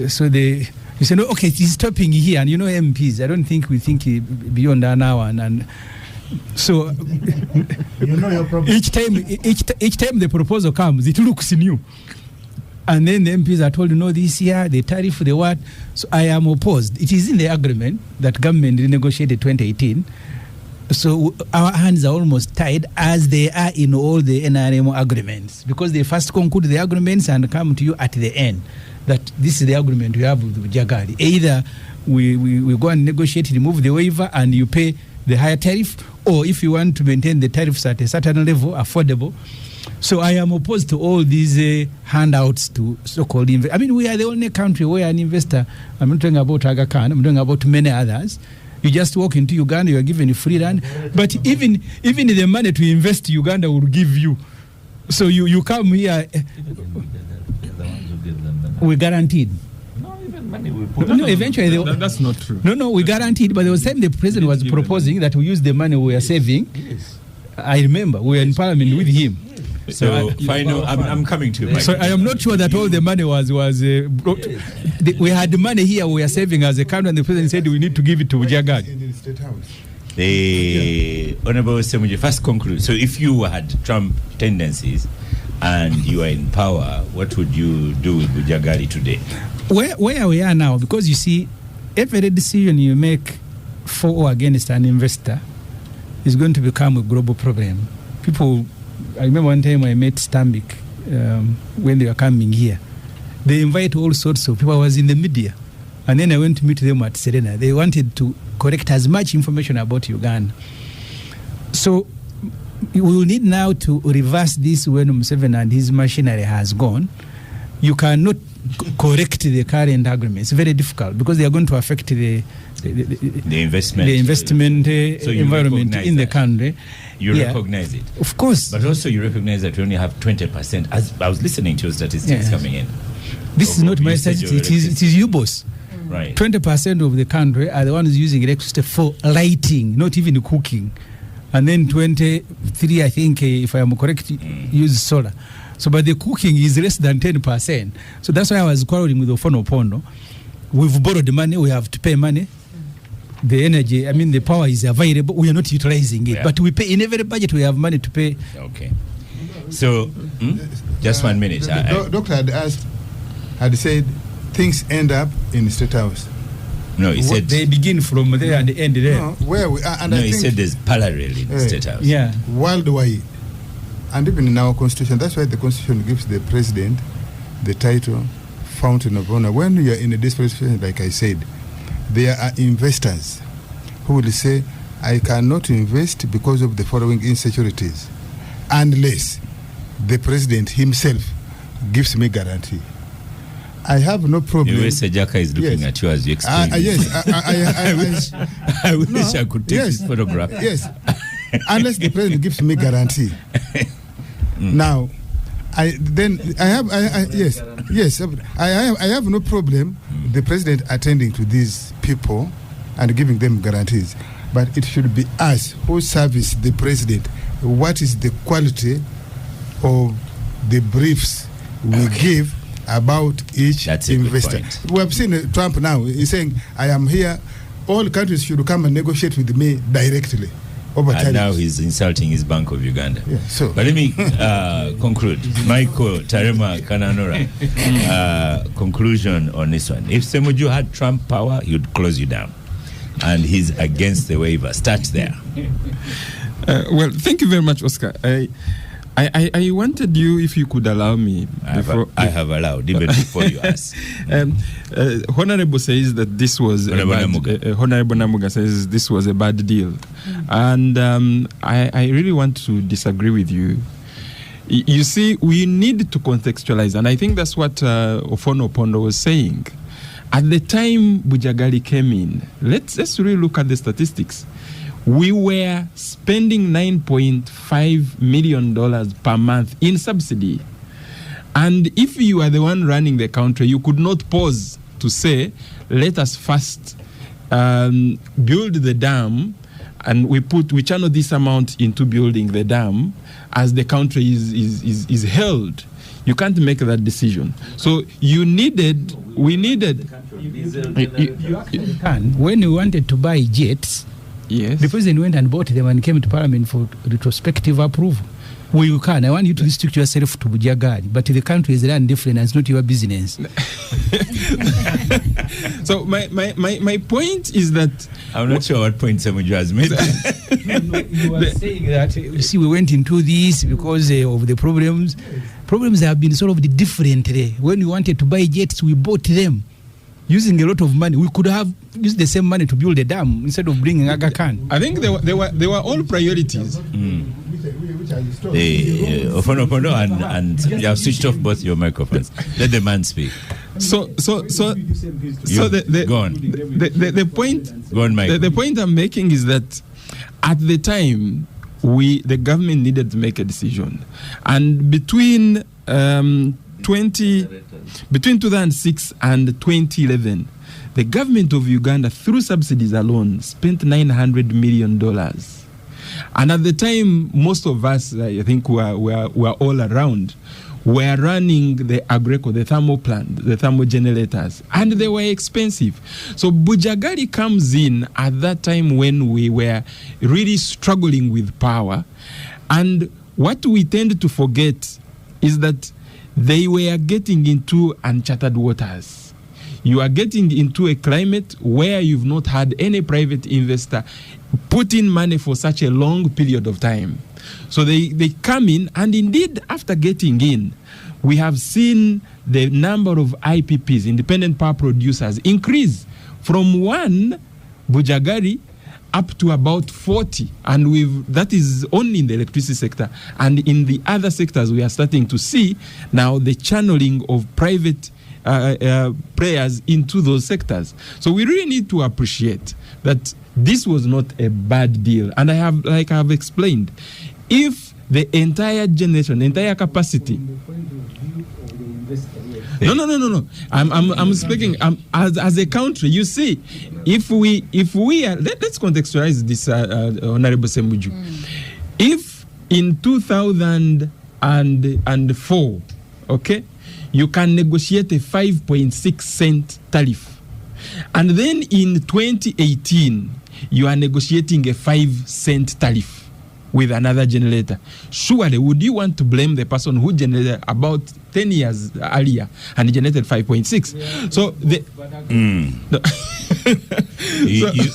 So you say, no, okay, it is stopping here. And MPs, I don't think we think beyond an hour. And so your problem. each time the proposal comes, it looks new. And then the MPs are told, this year, the tariff, the what. So I am opposed. It is in the agreement that government renegotiated 2018. So our hands are almost tied, as they are in all the NRM agreements, because they first conclude the agreements and come to you at the end that this is the agreement we have with Jagari. Either we go and negotiate, remove the waiver, and you pay the higher tariff, or if you want to maintain the tariffs at a certain level, affordable. So I am opposed to all these handouts to so-called investors. I mean, we are the only country where an investor, I'm not talking about Aga Khan, I'm talking about many others. You just walk into Uganda, you are given a free land. But even the money to invest, Uganda will give you. So you come here, we guaranteed. No, eventually that's not true. No, we guaranteed. But there was time the president was proposing that we use the money we are saving. Yes. I remember we were in Parliament with him. So final, I'm coming to you, Mike. So I am not sure that all the money was we had the money here we are saving as a country, and the president said we need to give it to Jagad. The Honorable Ssemujju, first conclude. So if you had Trump tendencies and you are in power, what would you do with Bujagari today? Where we are now, because you see, every decision you make for or against an investor is going to become a global problem. I remember one time I met Stambik when they were coming here. They invite all sorts of people. I was in the media. And then I went to meet them at Serena. They wanted to collect as much information about Uganda. So we will need now to reverse this when Museveni and his machinery has gone. You cannot correct the current agreement. It's very difficult because they are going to affect the investment environment in the country. You recognize it. Of course. But also you recognize that we only have 20%. As I was listening to your statistics coming in. This is not my statistics. It is you, boss. Right. 20% of the country are the ones using electricity for lighting, not even cooking. And then 23, I think, if I am correct, use solar. So, but the cooking is less than 10%. So that's why I was quarreling with Ofono Opondo. We've borrowed money, we have to pay money. The energy, the power is available, we are not utilizing it. Yeah. But we pay, in every budget we have money to pay. Okay. So, just 1 minute. The doctor had said things end up in the State House. No, he said they begin from there and end there. No, where we are, and he said there's parallel in the State House. Yeah. Worldwide. And even in our constitution, that's why the constitution gives the president the title Fountain of Honor. When you are in a desperate situation, like I said, there are investors who will say, I cannot invest because of the following insecurities, unless the president himself gives me guarantee. I have no problem. Sejaka is looking at you as you explain. Yes, I wish I could take this photograph. Yes, unless the president gives me guarantee. Now, I have no problem the president attending to these people and giving them guarantees, but it should be us who service the president. What is the quality of the briefs we give about each investor? We have seen Trump now. He's saying, I am here. All countries should come and negotiate with me directly. And now he's insulting his Bank of Uganda. Yeah, so. But let me conclude. Michael Tarema Kananura, conclusion on this one. If Ssemujju had Trump power, he would close you down. And he's against the waiver. Start there. Well, thank you very much, Oscar. I wanted you, if you could allow me. I have allowed, even before you ask. Honorable says that this was Honorable Namuga says this was a bad deal. And I really want to disagree with you. You see, we need to contextualize, and I think that's what Ofono Pondo was saying. At the time Bujagali came in, let's really look at the statistics. We were spending $9.5 million per month in subsidy. And if you are the one running the country, you could not pause to say, let us first build the dam, and we channel this amount into building the dam as the country is held. You can't make that decision. So we needed. When we wanted to buy jets, yes, the president went and bought them and came to Parliament for retrospective approval. Well, you can. I want you to restrict yourself to Bujagali, but the country is run different and it's not your business. So my point is that I'm not sure what point Ssemujju has made. You were saying that, you see, we went into this because of the problems. Problems have been solved differently. When we wanted to buy jets, we bought them using a lot of money. We could have used the same money to build a dam instead of bringing Aga Khan. I think they were all priorities. Ofono Pondo and you have switched off both your microphones. Let the man speak. So go on. The point. Go on, Mike. The point I'm making is that at the time the government needed to make a decision, and between 2006 and 2011, the government of Uganda, through subsidies alone, spent $900 million. And at the time, most of us, I think, were all around, were running the Agreco, the thermal plant, the thermal generators, and they were expensive. So Bujagali comes in at that time when we were really struggling with power. And what we tend to forget is that they were getting into uncharted waters. You are getting into a climate where you've not had any private investor put in money for such a long period of time. So they come in, and indeed, after getting in, we have seen the number of IPPs, independent power producers, increase from 1 Bujagali up to about 40, and that is only in the electricity sector. And in the other sectors, we are starting to see now the channeling of private players into those sectors. So we really need to appreciate that this was not a bad deal. And I have explained, if the entire generation, the entire capacity. No. I'm speaking as a country. You see, if we are, let's contextualize this, Honorable Ssemujju. If in 2004, okay, you can negotiate a 5.6 cent tariff, and then in 2018 you are negotiating a 5 cent tariff with another generator, surely would you want to blame the person who generated about 10 years earlier and generated 5.6? So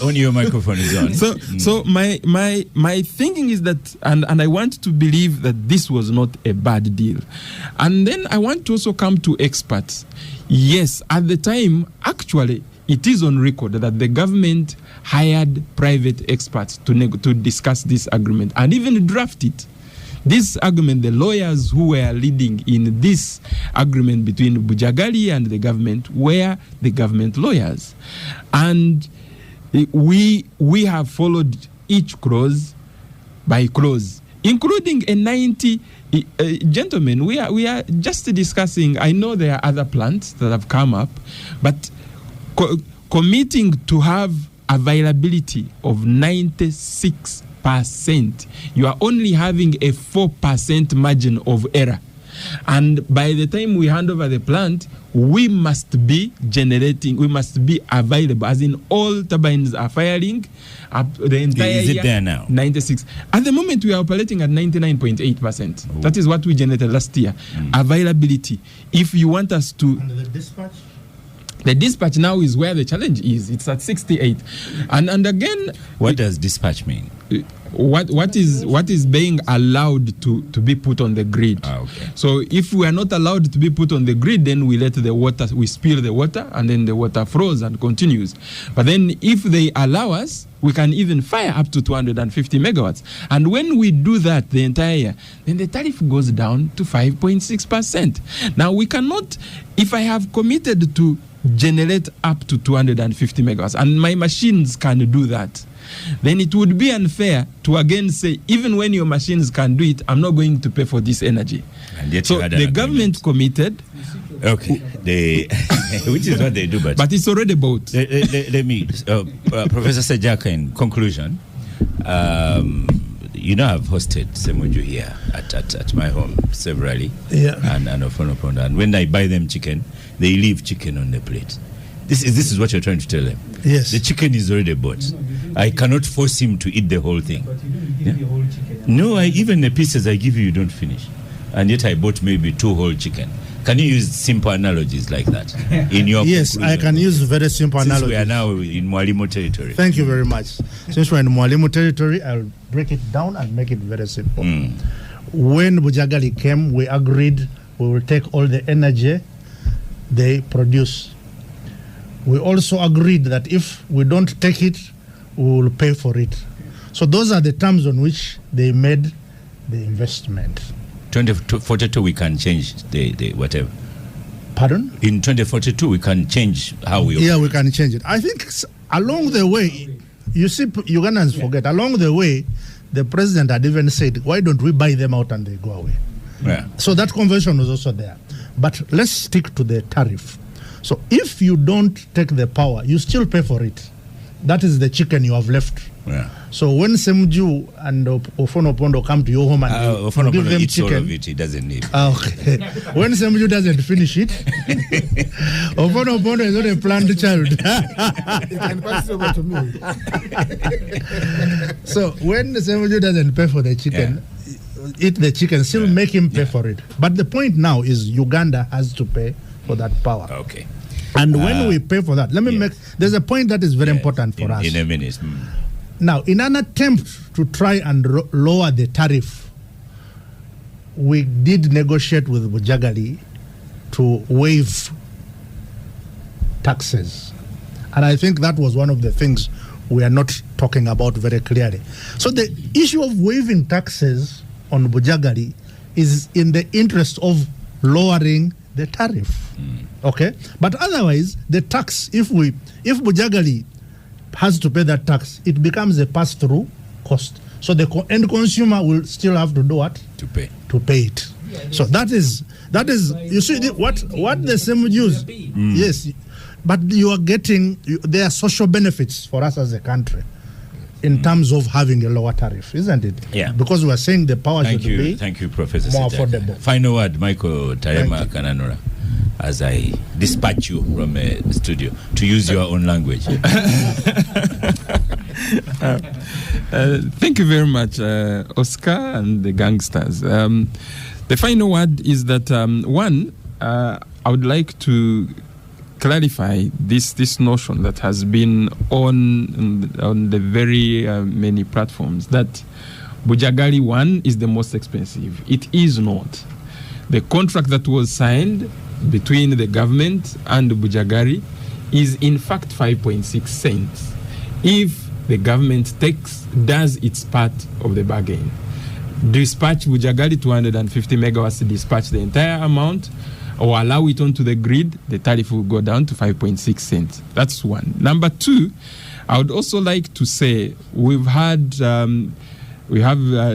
On your microphone is on. So my thinking is that, and I want to believe that this was not a bad deal. And then I want to also come to experts. Yes, at the time, actually, it is on record that the government hired private experts to discuss this agreement and even draft it. This agreement, the lawyers who were leading in this agreement between Bujagali and the government were the government lawyers. And we have followed each clause by clause, including a 90 gentlemen. We are just discussing. I know there are other plants that have come up, but committing to have availability of 96%, you are only having a 4% margin of error. And by the time we hand over the plant, we must be generating, we must be available, as in all turbines are firing up the entire year. Is it there now? 96. At the moment, we are operating at 99.8%. Oh. That is what we generated last year. Availability. If you want us to... And the dispatch? The dispatch now is where the challenge is. It's at 68. And again... What does dispatch mean? What is being allowed to be put on the grid. Okay. So if we are not allowed to be put on the grid, then we let the water, we spill the water, and then the water flows and continues. But then if they allow us, we can even fire up to 250 megawatts. And when we do that the entire year, then the tariff goes down to 5.6%. Now we cannot, if I have committed to generate up to 250 megawatts, and my machines can do that, then it would be unfair to again say, even when your machines can do it, I'm not going to pay for this energy. And yet so the government committed. Okay, which is what they do, but it's already bought. Let me, Professor Sejaka, in conclusion, you know, I've hosted Ssemujju here at my home severally, and and when I buy them chicken, they leave chicken on the plate. This is what you're trying to tell them. Yes. The chicken is already bought. I cannot force him to eat the whole thing. But you didn't give the whole chicken. No, even the pieces I give you don't finish. And yet I bought maybe 2 whole chicken. Can you use simple analogies like that in your Yes, I can use very simple analogies. We are now in Mwalimu territory. Thank you very much. Since we're in Mwalimu territory, I'll break it down and make it very simple. When Bujagali came, we agreed we will take all the energy they produce. We also agreed that if we don't take it, we will pay for it. So those are the terms on which they made the investment. 2042 we can change the whatever. Pardon? In 2042 we can change how we operate. Yeah, we can change it. I think along the way, you see, Ugandans forget, along the way, the president had even said, why don't we buy them out and they go away? Yeah. So that convention was also there. But let's stick to the tariff. So if you don't take the power, you still pay for it. That is the chicken you have left. Yeah. So when Ssemujju and Ofonopondo come to your home and give them chicken, all of it, he doesn't need. Okay. When Ssemujju doesn't finish it, Ofonopondo is not a planned child. You can pass it over to me. So when Ssemujju doesn't pay for the chicken, eat the chicken, still make him pay for it. But the point now is Uganda has to pay for that power. Okay. And when we pay for that, let me make, there's a point that is very important for us. In a minute. Now, in an attempt to try and lower the tariff, we did negotiate with Bujagali to waive taxes. And I think that was one of the things we are not talking about very clearly. So the issue of waiving taxes on Bujagali is in the interest of lowering the tariff. Okay? But otherwise, the tax, if Bujagali has to pay that tax, it becomes a pass-through cost. So the end consumer will still have to do what? To pay. To pay it. So that is you see what the Ssemujju yes, but you are getting, there are social benefits for us as a country in terms of having a lower tariff, isn't it? Yeah. Because we are saying the power should be Thank you, Professor more Sejaka. affordable. Final word, Michael Tarema Kananura, as I dispatch you from the studio to use your own language. Thank you very much, Oscar and the gangsters. The final word is that, one, I would like to clarify this notion that has been on the very many platforms that Bujagali 1 is the most expensive. It is not. The contract that was signed between the government and Bujagali is in fact 5.6 cents if the government does its part of the bargain. Dispatch Bujagali 250 megawatts, dispatch the entire amount, or allow it onto the grid, the tariff will go down to 5.6 cents. That's one. Number two, I would also like to say we have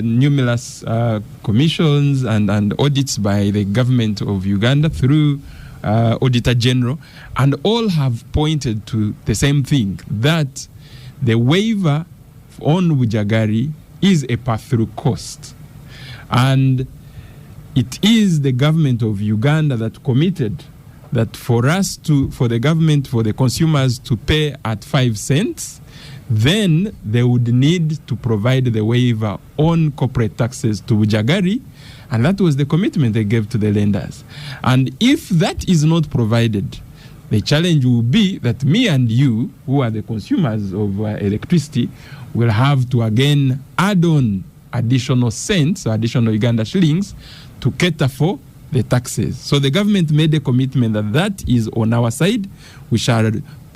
numerous commissions and audits by the government of Uganda through Auditor General, and all have pointed to the same thing, that the waiver on Bujagali is a pass-through cost. And it is the government of Uganda that committed that for the consumers to pay at 5 cents, then they would need to provide the waiver on corporate taxes to Bujagali, and that was the commitment they gave to the lenders. And if that is not provided, the challenge will be that me and you, who are the consumers of electricity, will have to again add on additional cents, or additional Uganda shillings, to cater for the taxes. So the government made a commitment that is on our side. We shall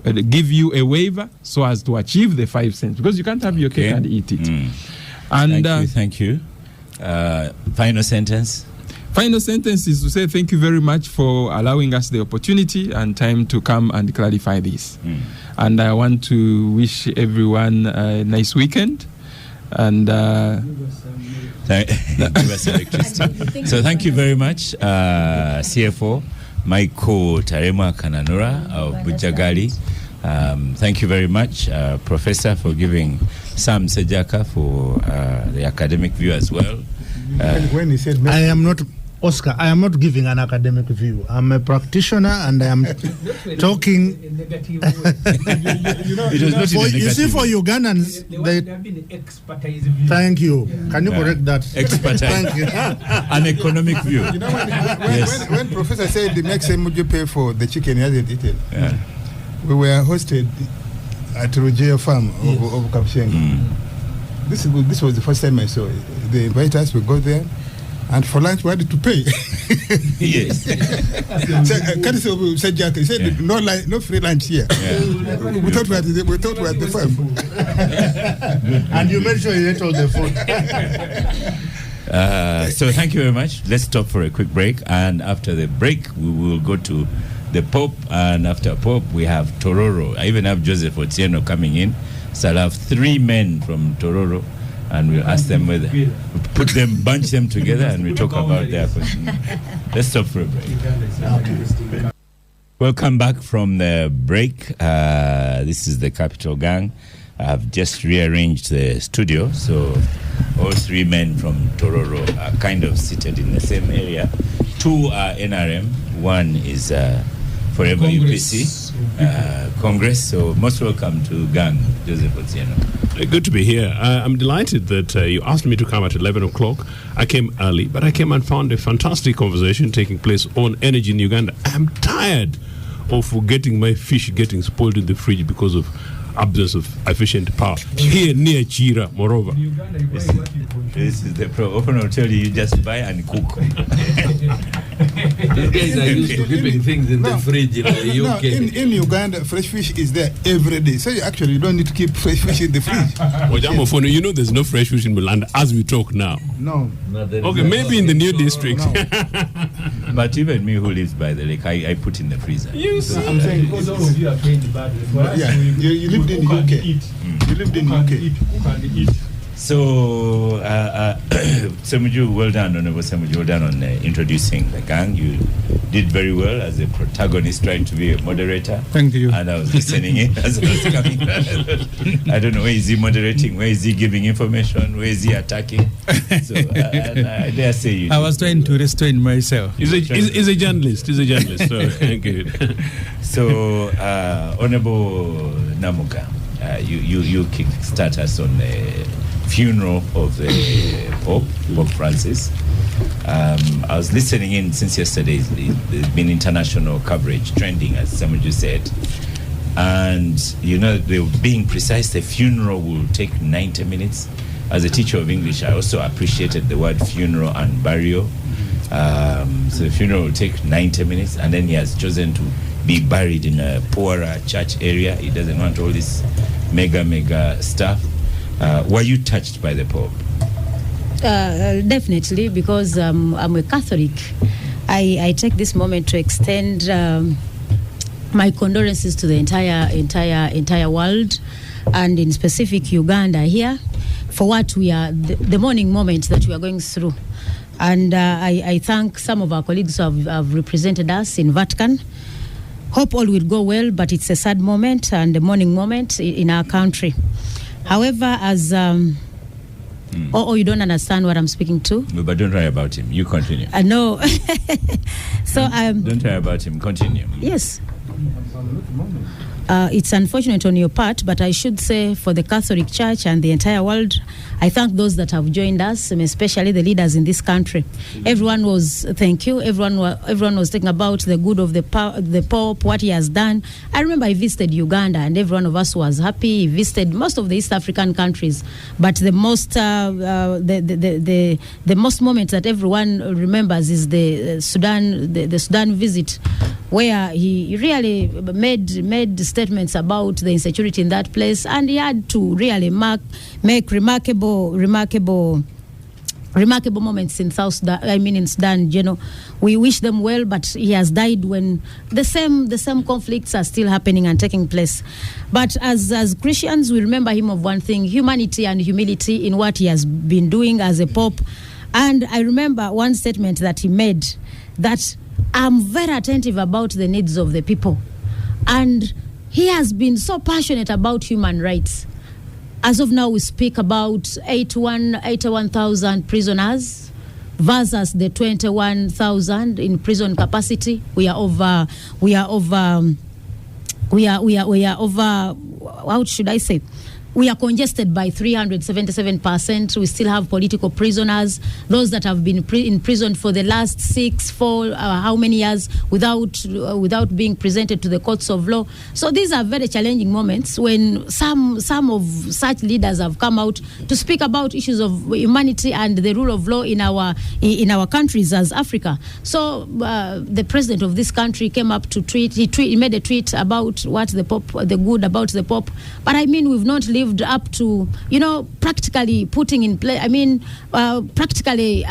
give you a waiver so as to achieve the 5 cents, because you can't have your cake and eat it. And thank you. Final sentence. Final sentence is to say thank you very much for allowing us the opportunity and time to come and clarify this. And I want to wish everyone a nice weekend. And so thank you very much, CFO Michael Tarema Kananura of Bujagali. Thank you very much, Professor, for giving Sam Sejaka for the academic view as well. When he said, I am not, Oscar, I am not giving an academic view. I'm a practitioner and I am talking. You see, for Ugandans, thank you. Can you correct that? Expertise. Thank you. An economic view. You know, when Professor said the next time would you pay for the chicken he hasn't eaten, we were hosted at Rojeo Farm of Kapshenga. This was the first time I saw it. They invite us, we go there, and for lunch we had to pay. Yes. He said, no free lunch here. We thought we had the farm. And you made sure you ate all the food. So thank you very much. Let's stop for a quick break, and after the break we will go to the Pope, and after Pope we have Tororo. I even have Joseph Otieno coming in, so I'll have 3 men from Tororo, and we'll ask them whether bunch them together, and we talk about their question. Let's stop for a break. Welcome back from the break. This is the Capital Gang. I've just rearranged the studio, so all 3 men from Tororo are kind of seated in the same area. 2 are NRM, 1 is Forever UPC Congress. So most welcome to Gang, Joseph Otieno. Good to be here. I'm delighted that you asked me to come at 11 o'clock. I came early, but I came and found a fantastic conversation taking place on energy in Uganda. I'm tired of getting my fish getting spoiled in the fridge because of absence of efficient power. Here near Chira, moreover. This is the pro. Often I'll tell you just buy and cook. These guys are used to keeping things in the fridge in the UK. In Uganda, fresh fish is there every day. So you don't need to keep fresh fish in the fridge. You know there's no fresh fish in Milan as we talk now. No. Okay, maybe in the new district. No. But even me who lives by the lake, I put in the freezer. You see? I'm saying Because all of you are paying the bad. Yeah, you lived in UK. You lived in UK. So, Ssemujju, well done, Honorable Ssemujju, well done on introducing the gang. You did very well as a protagonist, trying to be a moderator. Thank you. And I was listening in as I was coming. I don't know, where is he moderating? Where is he giving information? Where is he attacking? So, I dare say you. I was trying to restrain myself. He's a journalist. So good. So, Honorable Namuka, you kick-start us on the funeral of the Pope Francis. I was listening in since yesterday. There's been international coverage trending, as Ssemujju said. And, they were being precise. The funeral will take 90 minutes. As a teacher of English, I also appreciated the word funeral and burial. So the funeral will take 90 minutes, and then he has chosen to be buried in a poorer church area. He doesn't want all this mega stuff. Were you touched by the Pope? Definitely, because I'm a Catholic. I take this moment to extend my condolences to the entire world, and in specific Uganda here, for what we are, the mourning moment that we are going through. And I thank some of our colleagues who have represented us in Vatican. Hope all will go well, but it's a sad moment and a mourning moment in our country. However, as you don't understand what I'm speaking to. No, but don't worry about him. You continue. No. So don't worry about him. Continue. Yes. It's unfortunate on your part, but I should say for the Catholic Church and the entire world, I thank those that have joined us, especially the leaders in this country. Everyone was thinking about the good of the Pope, what he has done. I remember I visited Uganda, and every one of us was happy. He visited most of the East African countries, but the most moment that everyone remembers is the Sudan visit, where he really made statements about the insecurity in that place, and he had to really make remarkable moments in South Sudan. In Sudan. We wish them well, but he has died when the same conflicts are still happening and taking place. But as Christians, we remember him of one thing: humanity and humility in what he has been doing as a Pope. And I remember one statement that he made, that I'm very attentive about the needs of the people. And he has been so passionate about human rights. As of now, we speak about 81,000 prisoners versus the 21,000 in prison capacity. We are over. How should I say? We are congested by 377%. We still have political prisoners, those that have been in prison for the last 4 how many years without being presented to the courts of law. So these are very challenging moments when some of such leaders have come out to speak about issues of humanity and the rule of law in our countries as Africa. So the president of this country came up to tweet. He made a tweet about what the good about the Pope. But we've not lived up to, practically putting in place. Practically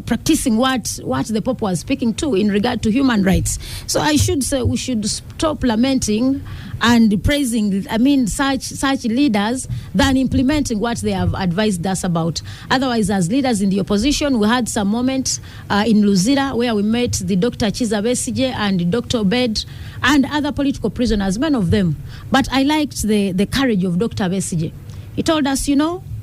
practicing what the Pope was speaking to in regard to human rights. So I should say we should stop lamenting and praising, such leaders than implementing what they have advised us about. Otherwise, as leaders in the opposition, we had some moments in Luzira where we met the Dr. Chiza Besigye and Dr. Obed and other political prisoners, many of them. But I liked the courage of Dr. Besigye. He told us,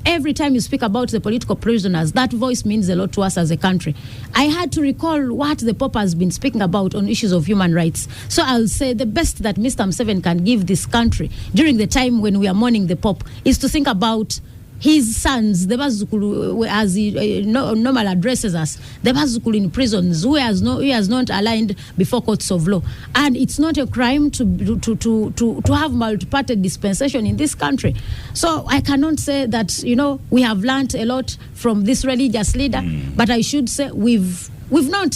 every time you speak about the political prisoners, that voice means a lot to us as a country. I had to recall what the Pope has been speaking about on issues of human rights. So I'll say the best that Mr. Museveni can give this country during the time when we are mourning the Pope is to think about his sons, the Bazukulu, as he normal addresses us, the Bazukulu in prisons, who has not aligned before courts of law. And it's not a crime to have multi-party dispensation in this country. So I cannot say that, we have learned a lot from this religious leader, but I should say if we've learned,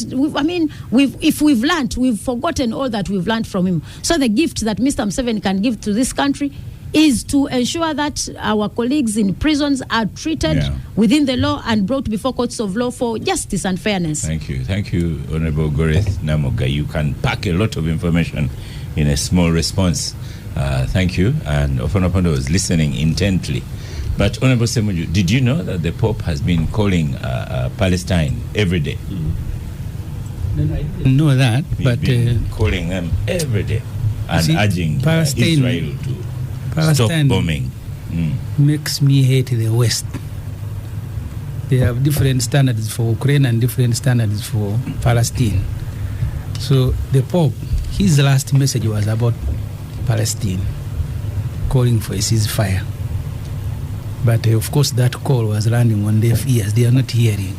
we've forgotten all that we've learned from him. So the gift that Mr. Museveni can give to this country is to ensure that our colleagues in prisons are treated within the law and brought before courts of law for justice and fairness. Thank you, Honorable Goreth Namoga. You can pack a lot of information in a small response. Thank you. And Ofonopono was listening intently. But Honorable Ssemujju, did you know that the Pope has been calling Palestine every day? No, I didn't know that. He's been calling them every day and urging Israel to stop bombing. Makes me hate the West. They have different standards for Ukraine and different standards for Palestine. So the Pope, his last message was about Palestine, calling for a ceasefire. But of course, that call was landing on deaf ears. They are not hearing.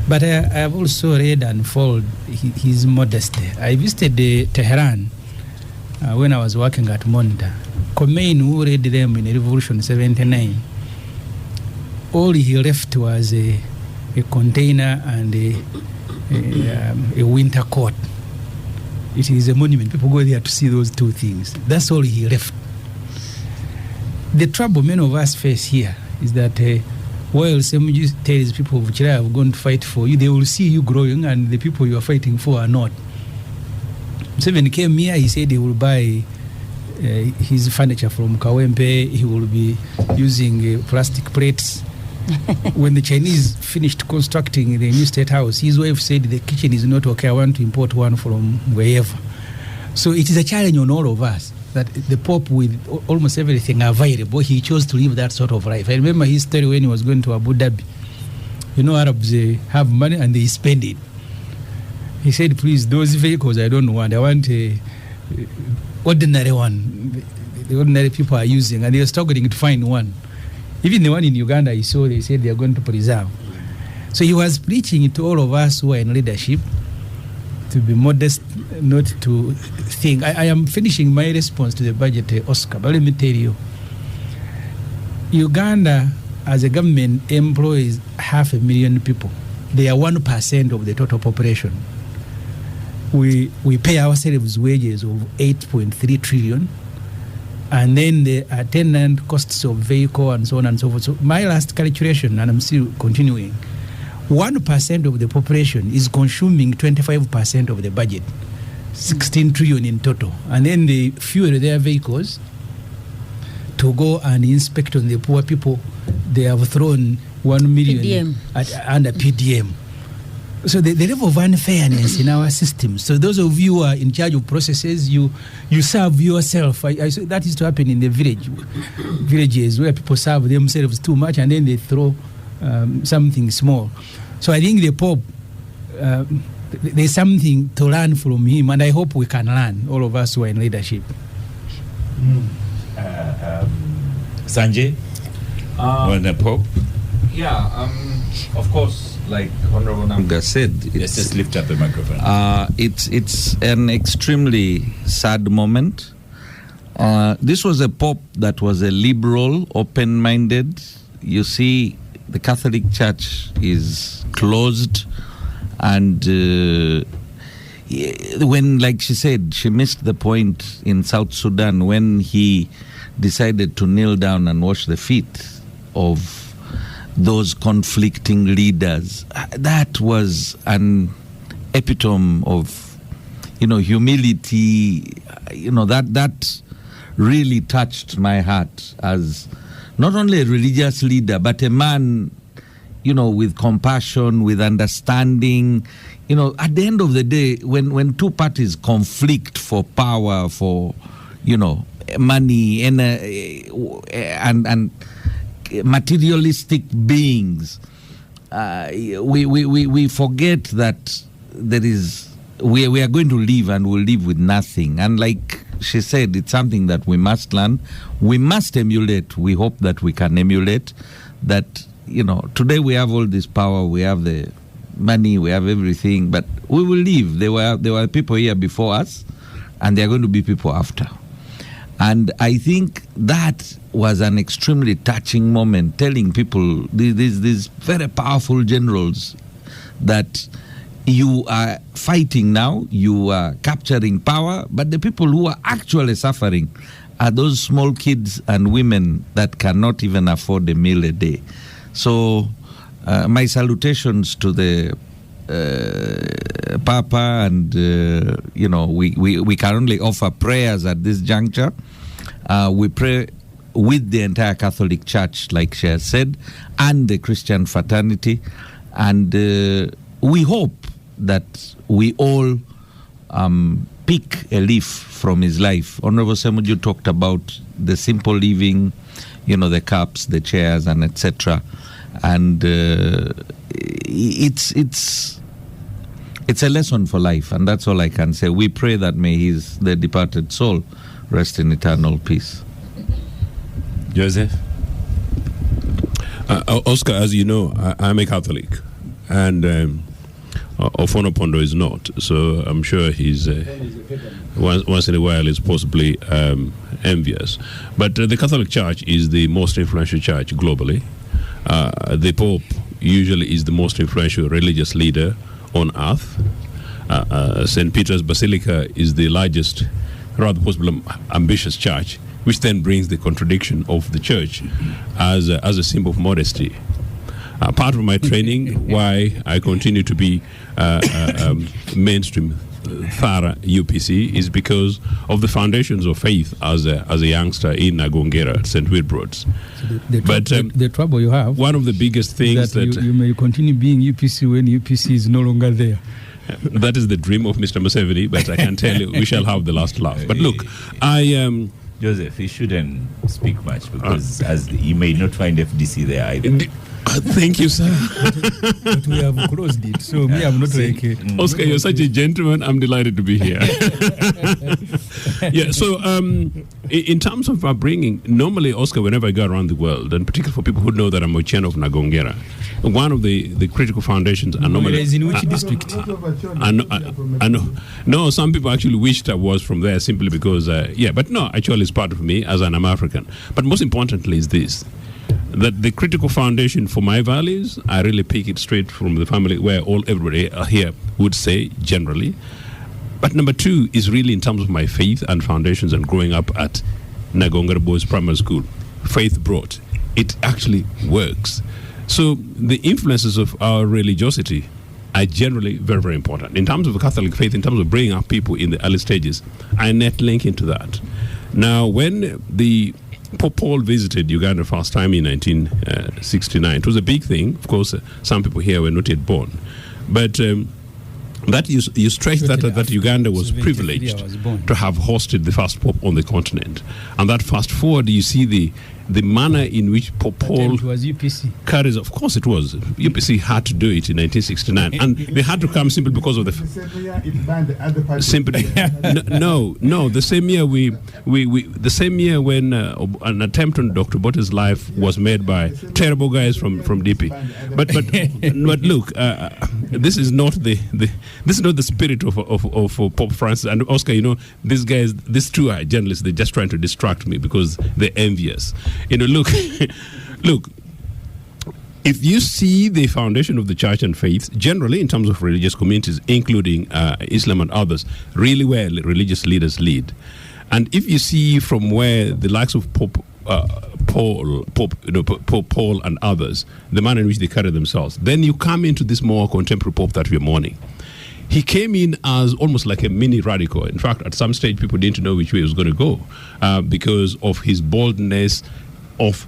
But I have also read and followed his modesty. I visited Tehran when I was working at Monitor. Khomeini, who read them in Revolution 79, all he left was a container and a winter coat. It is a monument. People go there to see those two things. That's all he left. The trouble many of us face here is that while Ssemujju tells people of Chile are going to fight for you, they will see you growing and the people you are fighting for are not. Seven came here, he said he will buy his furniture from Kawempe, he will be using plastic plates. When the Chinese finished constructing the new state house, his wife said the kitchen is not okay, I want to import one from wherever. So it is a challenge on all of us that the Pope, with almost everything available, he chose to live that sort of life. I remember his story when he was going to Abu Dhabi. You know, Arabs have money and they spend it. He said, please, those vehicles I don't want. I want a ordinary one. The ordinary people are using, and they are struggling to find one. Even the one in Uganda he saw, they said they are going to preserve. So he was preaching to all of us who are in leadership to be modest, not to think. I am finishing my response to the budget, Oscar, but let me tell you, Uganda as a government employs 500,000 people. They are 1% of the total population. We pay ourselves wages of 8.3 trillion, and then the attendant costs of vehicle and so on and so forth. So my last calculation, and I'm still continuing, 1% of the population is consuming 25% of the budget, 16 trillion in total. And then they fuel their vehicles to go and inspect on the poor people. They have thrown 1 million under PDM. So the level of unfairness in our system. So those of you who are in charge of processes, you serve yourself. I saw that is to happen in the villages where people serve themselves too much and then they throw something small. So I think the Pope, there's something to learn from him, and I hope we can learn, all of us who are in leadership. Sanjay, on the Pope? Yeah, of course, like Honorable Namga said, Let's just lift up the microphone. It's an extremely sad moment. This was a Pope that was a liberal, open-minded. You see, the Catholic Church is closed, and when, like she said, she missed the point in South Sudan when he decided to kneel down and wash the feet of those conflicting leaders. That was an epitome of, humility. That really touched my heart as not only a religious leader, but a man, with compassion, with understanding. At the end of the day, when two parties conflict for power, for, money, and materialistic beings, we forget that we are going to live, and we'll live with nothing. And like she said, it's something that we must learn. We must emulate. We hope that we can emulate that. Today we have all this power, we have the money, we have everything, but we will leave. There were people here before us, and there are going to be people after. And I think that was an extremely touching moment, telling people, these very powerful generals, that you are fighting now, you are capturing power, but the people who are actually suffering are those small kids and women that cannot even afford a meal a day. So my salutations to the Papa, and we can only offer prayers at this juncture. We pray with the entire Catholic Church, like she has said, and the Christian fraternity, and we hope that we all pick a leaf from his life. Honorable Ssemujju talked about the simple living, the cups, the chairs, and etc. And it's a lesson for life, and that's all I can say. We pray that may the departed soul rest in eternal peace. Joseph? Oscar, as you know, I'm a Catholic, and Ofonopondo is not. So I'm sure he's once in a while is possibly envious. But the Catholic Church is the most influential church globally. The Pope usually is the most influential religious leader on earth. St. Peter's Basilica is the largest, rather possibly ambitious church, which then brings the contradiction of the church as a symbol of modesty. Part of my training, why I continue to be mainstream thorough UPC, is because of the foundations of faith as a youngster in Nagongera at St. Wilbrod's. So the trouble you have, one of the biggest things that you may continue being UPC when UPC is no longer there. That is the dream of Mr. Museveni, but I can tell you we shall have the last laugh. But look, Joseph, he shouldn't speak much because as you may not find FDC there either. Thank you, sir. But we have closed it, so me, I'm not like... Oscar, you're such a gentleman. I'm delighted to be here. Yeah, so in terms of upbringing, normally, Oscar, whenever I go around the world, and particularly for people who know that I'm a Chen of Nagongera, one of the critical foundations are normally... in which district? I know. No, some people actually wished I was from there simply because, but no, actually it's part of me as an African. But most importantly is this, that the critical foundation for my values, I really pick it straight from the family where everybody here would say generally. But number two is really in terms of my faith and foundations and growing up at Nagongera Boys Primary School. Faith brought. It actually works. So the influences of our religiosity are generally very, very important. In terms of the Catholic faith, in terms of bringing up people in the early stages, I net link into that. Now, when the Pope Paul visited Uganda first time in 1969. It was a big thing. Of course, some people here were not yet born. But that you stretch that Uganda was privileged to have hosted the first Pope on the continent. And that fast forward, you see the manner in which Pope Paul it was UPC. carries, of course it was. UPC had to do it in 1969. And they had to come simply because of the... No, the same year the same year when an attempt on Dr. Botte's life was made by terrible guys from DP. But look, this is not the spirit of Pope Francis and Oscar. You know, these two are journalists. They're just trying to distract me because they're envious. You know, look, if you see the foundation of the church and faith, generally in terms of religious communities, including Islam and others, really where religious leaders lead, and if you see from where the likes of Pope Paul and others, the manner in which they carry themselves, then you come into this more contemporary Pope that we're mourning. He came in as almost like a mini radical. In fact, at some stage, people didn't know which way he was going to go because of his boldness of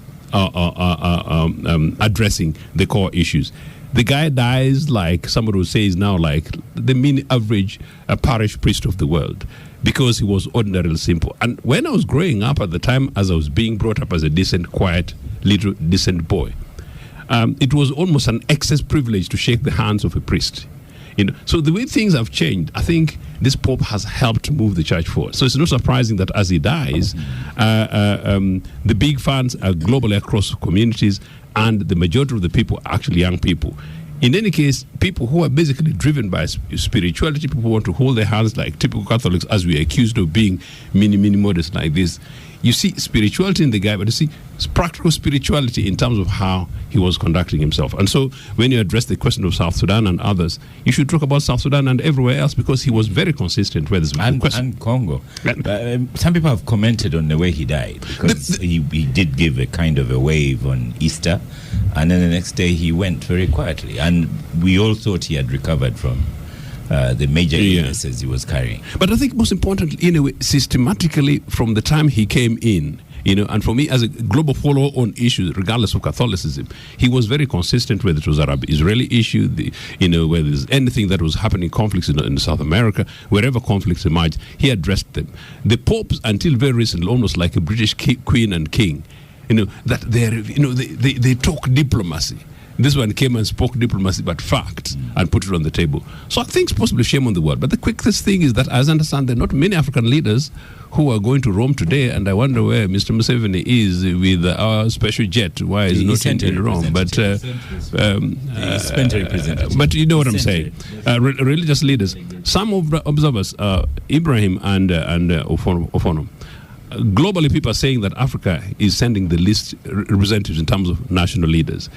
addressing the core issues. The guy dies like somebody would say is now like the mean average parish priest of the world because he was ordinarily simple. And when I was growing up at the time, as I was being brought up as a decent, quiet, little decent boy, it was almost an excess privilege to shake the hands of a priest. You know, so the way things have changed, I think this Pope has helped move the church forward. So it's not surprising that as he dies, the big fans are globally across communities, and the majority of the people are actually young people. In any case, people who are basically driven by spirituality, people who want to hold their hands like typical Catholics, as we are accused of being mini modest like this. You see spirituality in the guy, but you see practical spirituality in terms of how he was conducting himself. And so when you address the question of South Sudan and others, you should talk about South Sudan and everywhere else because he was very consistent with this and Congo. Some people have commented on the way he died because he did give a kind of a wave on Easter, and then the next day he went very quietly. And we all thought he had recovered from the major illnesses he was carrying. But I think most importantly, in a way, systematically from the time he came in, you know, and for me as a global follower on issues, regardless of Catholicism, he was very consistent whether it was Arab-Israeli issue, whether there's anything that was happening, conflicts in South America, wherever conflicts emerged, he addressed them. The popes, until very recently, almost like a British queen and king, that they talk diplomacy. This one came and spoke diplomacy, but fact, and put it on the table. So I think it's possibly shame on the world. But the quickest thing is that, as I understand, there are not many African leaders who are going to Rome today, and I wonder where Mr. Museveni is with our special jet. Why is not in Rome? But but you know what I'm saying. Religious leaders. Some of the observers, Ibrahim and Ofono. Globally, people are saying that Africa is sending the least representatives in terms of national leaders.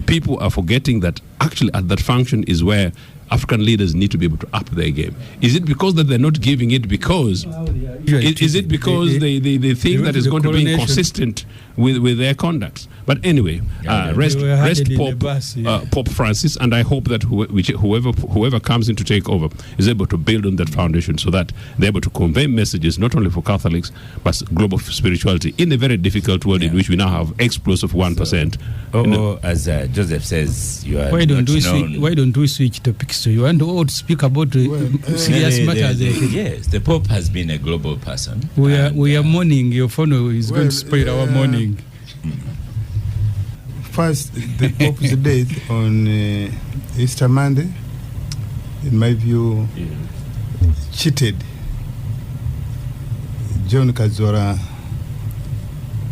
People are forgetting that actually at that function is where African leaders need to be able to up their game. Is it because that they're not giving it because... Is it because they think that it's going to be inconsistent with their conduct? But anyway, rest Pope Francis, and I hope that whoever comes in to take over is able to build on that foundation so that they're able to convey messages not only for Catholics but global spirituality in a very difficult world in which we now have explosive 1%. As Joseph says, you are why don't we switch topics? So you want to speak about serious matters? Yes, the Pope has been a global person. We are mourning. Your phone is going to spoil our morning. First, the Pope's death on Easter Monday, in my view, cheated John Kazora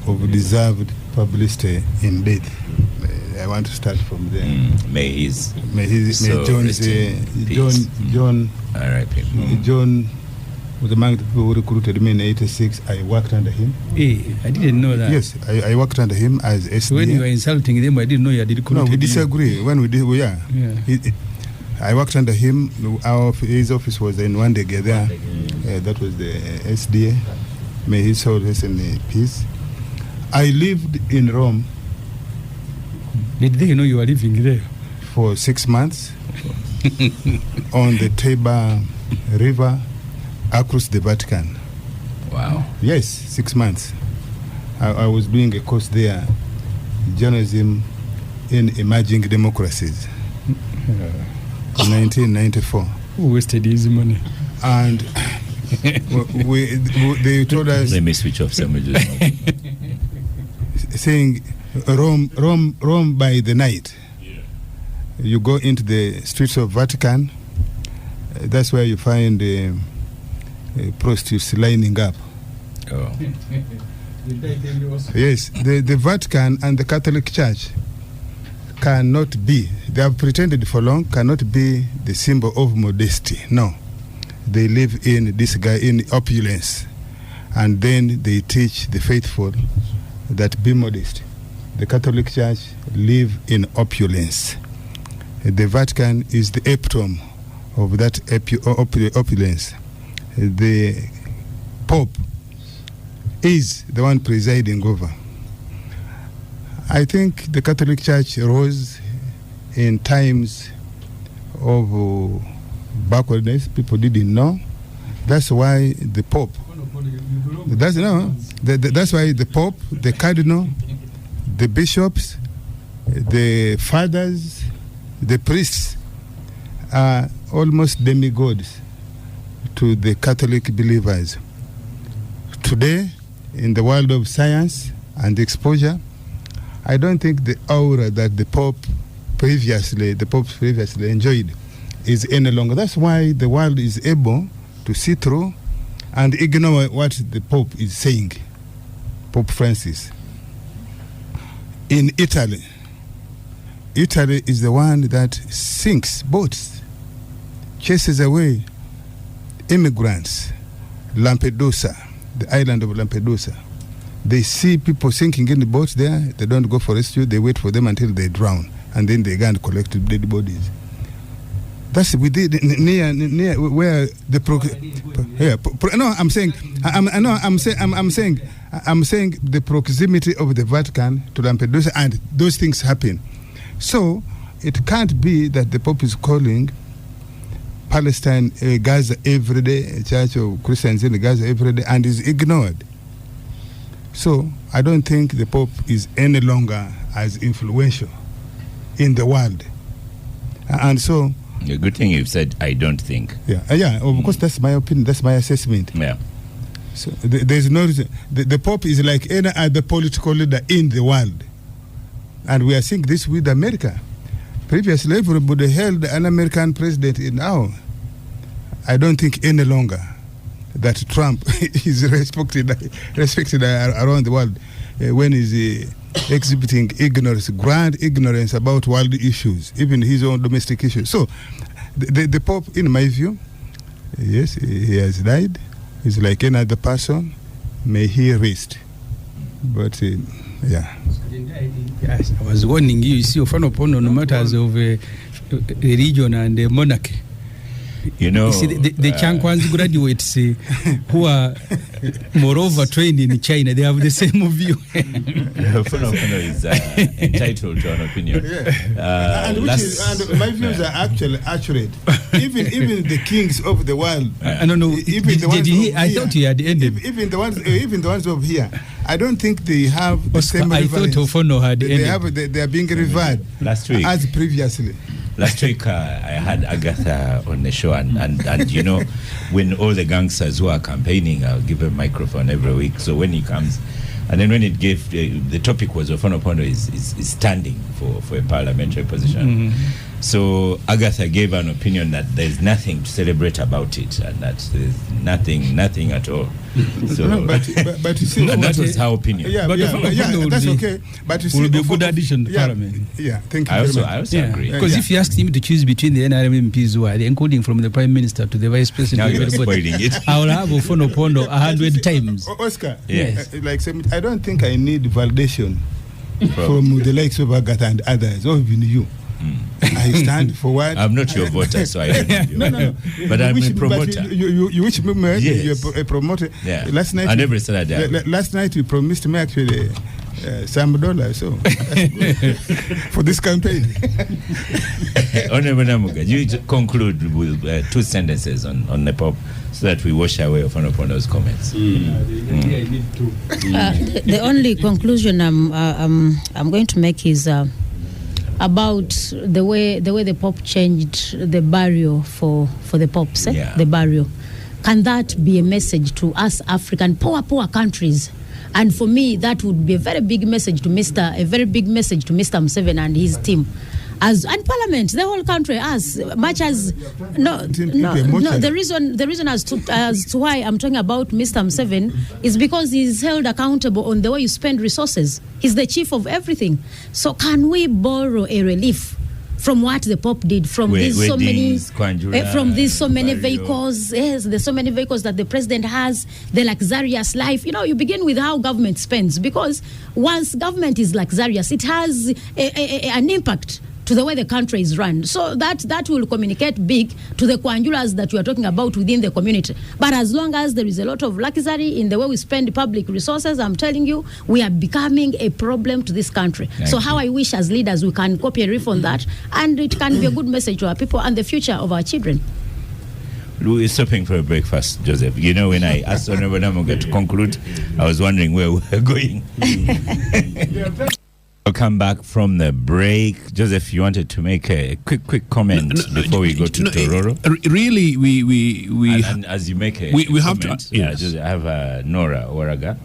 of deserved publicity in death. I want to start from there. May John was among the people who recruited me in '86. I worked under him. I didn't know that. Yes, I worked under him as SDA. When you were insulting them, I didn't know you had recruited. No, we disagree. When we did, I worked under him. His office was in Wandege there. That was the SDA. May his soul rest in peace. I lived in Rome. Did they know you were living there? For 6 months on the Tiber River across the Vatican. Wow. Yes, 6 months. I was doing a course there, journalism in emerging democracies, 1994. Who wasted his money? And they told us... Let me switch off Ssemujju. Saying Rome by the night. You go into the streets of Vatican, that's where you find prostitutes lining up. Oh. Yes, the Vatican and the Catholic Church cannot be, they have pretended for long, cannot be the symbol of modesty. No. They live in opulence. And then they teach the faithful that be modest. The Catholic Church live in opulence. The Vatican is the epitome of that opulence. The Pope is the one presiding over. I think the Catholic Church rose in times of backwardness. People didn't know. That's why the Pope. That's why the Pope, the Cardinal, the bishops, the fathers, the priests are almost demigods to the Catholic believers. Today, in the world of science and exposure, I don't think the aura that the Pope previously enjoyed is any longer. That's why the world is able to see through and ignore what the Pope is saying, Pope Francis. In Italy is the one that sinks boats, chases away immigrants. Lampedusa, the island of Lampedusa. They see people sinking in the boats there. They don't go for rescue. They wait for them until they drown, and then they go and collect dead bodies. That's near where the I'm saying the proximity of the Vatican to Lampedusa, and those things happen. So it can't be that the Pope is calling Palestine, Gaza every day, a church of Christians in Gaza every day, and is ignored. So I don't think the Pope is any longer as influential in the world. And so... A good thing you've said, I don't think. Yeah, of course, that's my opinion, that's my assessment. Yeah. So there's no reason. The Pope is like any other political leader in the world. And we are seeing this with America. Previously, everybody held an American president in awe. I don't think any longer that Trump is respected around the world when he's exhibiting ignorance, grand ignorance about world issues, even his own domestic issues. So, the Pope, in my view, yes, he has died. He's like any other person. May he rest. But, yeah. Yes, I was warning you. You see, on matters of religion and monarchy. You know, you see, the Changquans graduates who are moreover trained in China, they have the same view. Fono is entitled to an opinion. Yeah. And my views are actually accurate. Even the kings of the world. I don't know. Even the ones I thought you had ended. Even the ones over here. I don't think they have the same I thought Ofono had ended. They are being revered last week as previously. Last week, I had Agatha on the show, and you know, when all the gangsters who are campaigning, I'll give a microphone every week. So when he comes, and then when it gave, the topic was Ofono is standing for a parliamentary position. Mm-hmm. So Agatha gave an opinion that there's nothing to celebrate about it, and that there's nothing at all. So, no, but you see, that was her opinion. Yeah, that's okay. But you see, will be a good addition to Parliament. Yeah, thank you. I also agree. Because if you asked him to choose between the NRM MPs who are, including from the Prime Minister to the Vice President, now you're spoiling it. I will have Ofono Pondo 100 times. Oscar, yes. I don't think I need validation from the likes of Agatha and others, or even you. I stand for what? I'm not your voter, so I don't need you. No. But I'm a promoter. You wish me, yes. You're a promoter. Yeah. Last night, and every Saturday. Last night you promised me actually some dollar, so for this campaign. Honorable Namuga, you conclude with 2 sentences on the Pope, so that we wash away upon those comments. The only conclusion I'm going to make is about the way the Pope changed the burial for the popes, the burial. Can that be a message to us African poor countries? And for me, that would be a very big message to Mr. Museveni and his team. And Parliament, the whole country, as much as the reason as to why I'm talking about Mr. Museveni is because he's held accountable on the way you spend resources. He's the chief of everything. So can we borrow a relief from what the Pope did from these so many vehicles? Yes, there's so many vehicles that the president has, the luxurious life. You know, you begin with how government spends, because once government is luxurious, it has an impact to the way the country is run. So that will communicate big to the Kwanjulas that you are talking about within the community. But as long as there is a lot of luxury in the way we spend public resources, I'm telling you, we are becoming a problem to this country. So how I wish as leaders we can copy a riff on that, and it can be a good message to our people and the future of our children. We're stopping for a breakfast, Joseph. You know, when I asked Honorable Namuga to conclude, I was wondering where we were going. I'll come back from the break. Joseph, you wanted to make a quick comment before we go to Tororo? Really, we and as you make a we have comment, to. Yes. Joseph, I have Nora Waraga.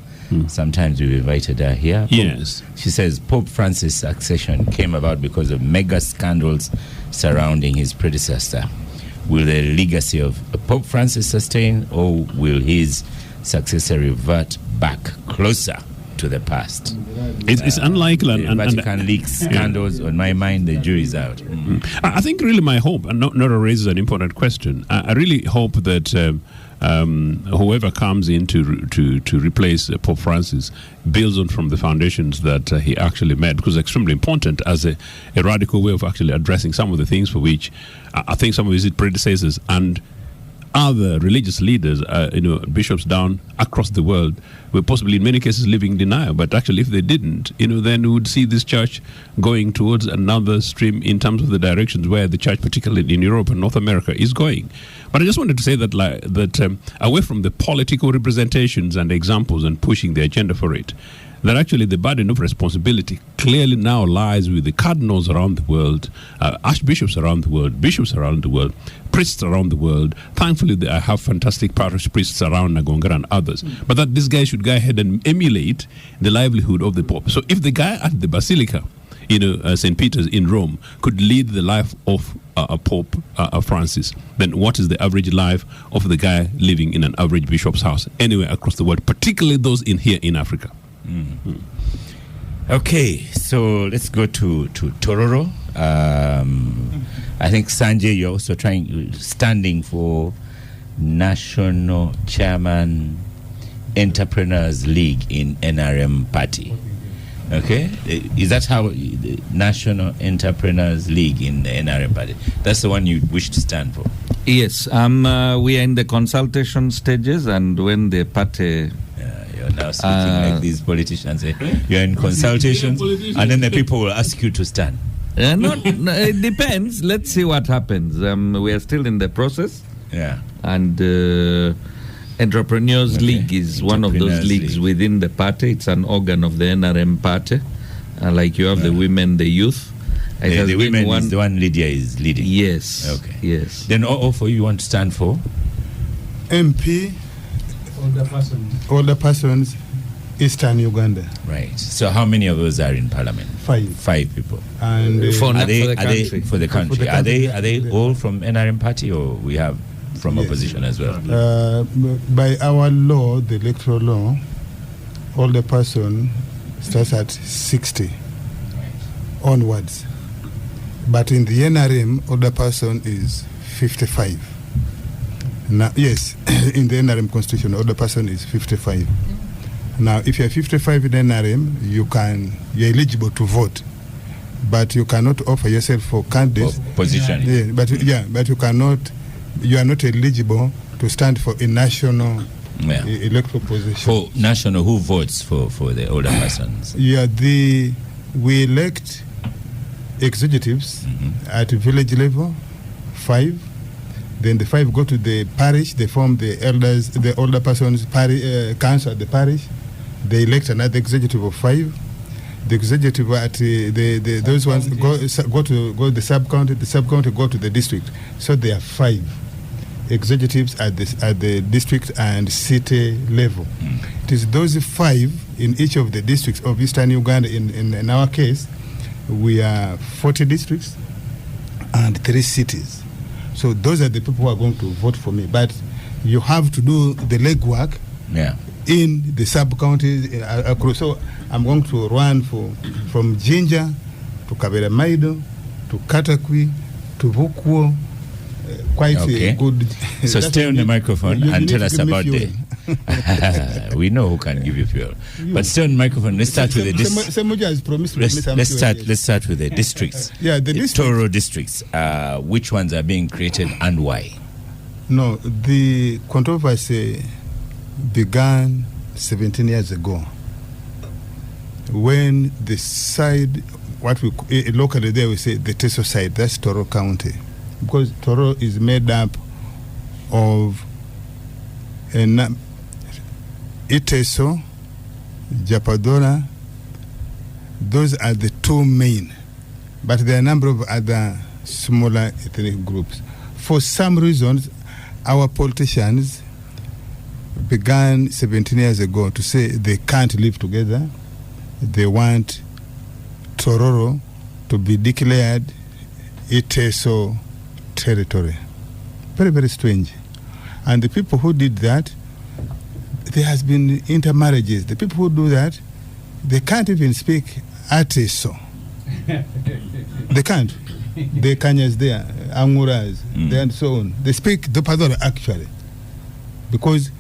Sometimes we've invited her here. Yes. She says Pope Francis' succession came about because of mega scandals surrounding his predecessor. Will the legacy of Pope Francis sustain, or will his successor revert back closer to the past? It's unlikely. And Vatican leaks scandals, on my mind, the jury's out. I think really my hope, and Nora raises an important question. I really hope that whoever comes in to replace Pope Francis builds on from the foundations that he actually made, because it's extremely important as a radical way of actually addressing some of the things for which I think some of his predecessors and other religious leaders, bishops down across the world, were possibly in many cases living in denial. But actually, if they didn't, then we would see this church going towards another stream in terms of the directions where the church, particularly in Europe and North America, is going. But I just wanted to say that away from the political representations and examples and pushing the agenda for it, that actually the burden of responsibility clearly now lies with the cardinals around the world, archbishops around the world, bishops around the world, priests around the world. Thankfully, I have fantastic parish priests around Nagongara and others. But that this guy should go ahead and emulate the livelihood of the Pope. So if the guy at the Basilica St. Peter's in Rome could lead the life of Pope Francis, then what is the average life of the guy living in an average bishop's house anywhere across the world, particularly those here in Africa? Okay, so let's go to Tororo. I think Sanjay, you're also standing for National Chairman Entrepreneurs League in NRM Party. Okay, is that how the National Entrepreneurs League in the NRM Party? That's the one you wish to stand for? Yes, we are in the consultation stages, and when the party... You're now speaking like these politicians. You're in consultation, and then the people will ask you to stand. No, it depends. Let's see what happens. We are still in the process. Yeah. And Entrepreneurs League is one of those leagues within the party. It's an organ of the NRM party. Like you have the women, the youth. The women is the one Lydia is leading. Yes. Okay. Yes. Then for you want to stand for? MP, older persons, Eastern Uganda. Right. So how many of those are in Parliament? 5 people. And for the country. Are they all from NRM party, or we have from opposition as well? By our law, the electoral law, older person starts at 60 onwards. But in the NRM, older person is 55. Now, yes, in the NRM constitution, older person is 55. Now, if you're 55 in NRM, you're eligible to vote, but you cannot offer yourself for candidates. Position. Yeah, but you are not eligible to stand for a national electoral position. For national, who votes for the older persons? Yeah, we elect executives at village level, 5. Then the 5 go to the parish. They form the older persons council at the parish. They elect another executive of 5. The executive at those ones go to the sub-county. The sub-county go to the district. So there are 5 executives at the district and city level. It is those 5 in each of the districts of Eastern Uganda. In our case, we are 40 districts and 3 cities. So those are the people who are going to vote for me. But you have to do the legwork in the sub-counties. So I'm going to run from Jinja to Kabera Maido to Katakwi to Vukuo. Quite a good... So stay on the microphone and tell us about we know who can give you fuel. But stay on the microphone. Let's start with the districts. Ssemujju has promised me let's start with the districts. The Toro districts. Which ones are being created and why? No, the controversy began 17 years ago when the side, what we locally there we say the Teso side, that's Toro County, because Toro is made up of Iteso, Japadora. Those are the 2 main, but there are a number of other smaller ethnic groups. For some reasons, our politicians began 17 years ago to say they can't live together. They want Tororo to be declared Iteso territory. Very, very strange. And the people who did that, there has been intermarriages. The people who do that, they can't even speak Ateso. They can't. The Kanyas there, Anguras, and so on. They speak Dopadora actually, because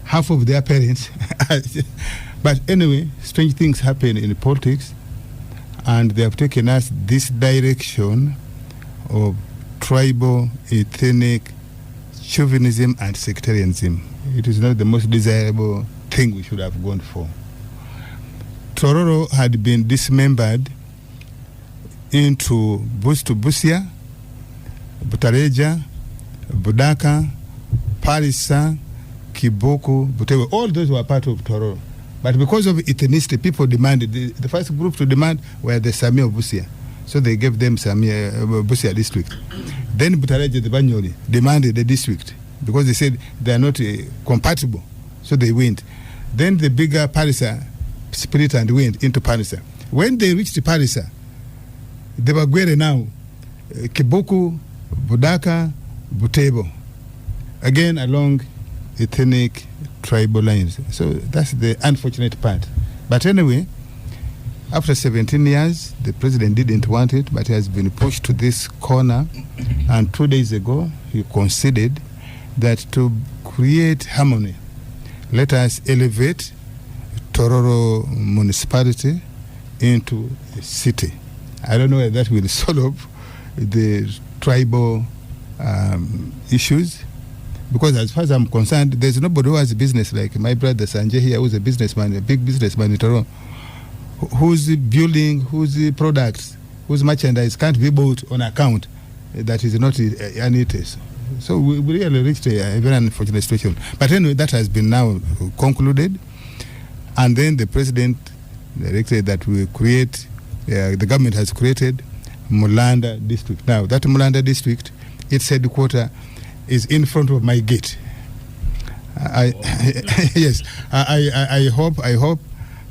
half of their parents. But anyway, strange things happen in politics, and they have taken us this direction of tribal, ethnic, chauvinism and sectarianism. It is not the most desirable thing we should have gone for. Tororo had been dismembered into Busia, Butareja, Budaka, Parisa, Kiboko, Butewe. All those were part of Tororo. But because of ethnicity, people demanded, the first group to demand were the Sami of Busia. So they gave them Sami Busia district. Then Butareja, the Banyoli, demanded the district because they said they are not compatible. So they went. Then the bigger Parisa split and went into Parisa. When they reached Parisa, the Bagwere now, Kibuku, Budaka, Butebo, again along ethnic tribal lines. So that's the unfortunate part. But anyway, after 17 years, the president didn't want it, but he has been pushed to this corner. And 2 days ago, he conceded that to create harmony, let us elevate Tororo municipality into a city. I don't know whether that will solve the tribal issues, because as far as I'm concerned, there's nobody who has a business like my brother Sanjay here, who's a businessman, a big businessman in Toronto, whose building, whose products, whose merchandise can't be bought on account that is not an ITES. So we really reached a very unfortunate situation. But anyway, that has been now concluded. And then the president directed that we create, the government has created Mulanda district. Now, that Mulanda district, its headquarters is in front of my gate. Yes, I hope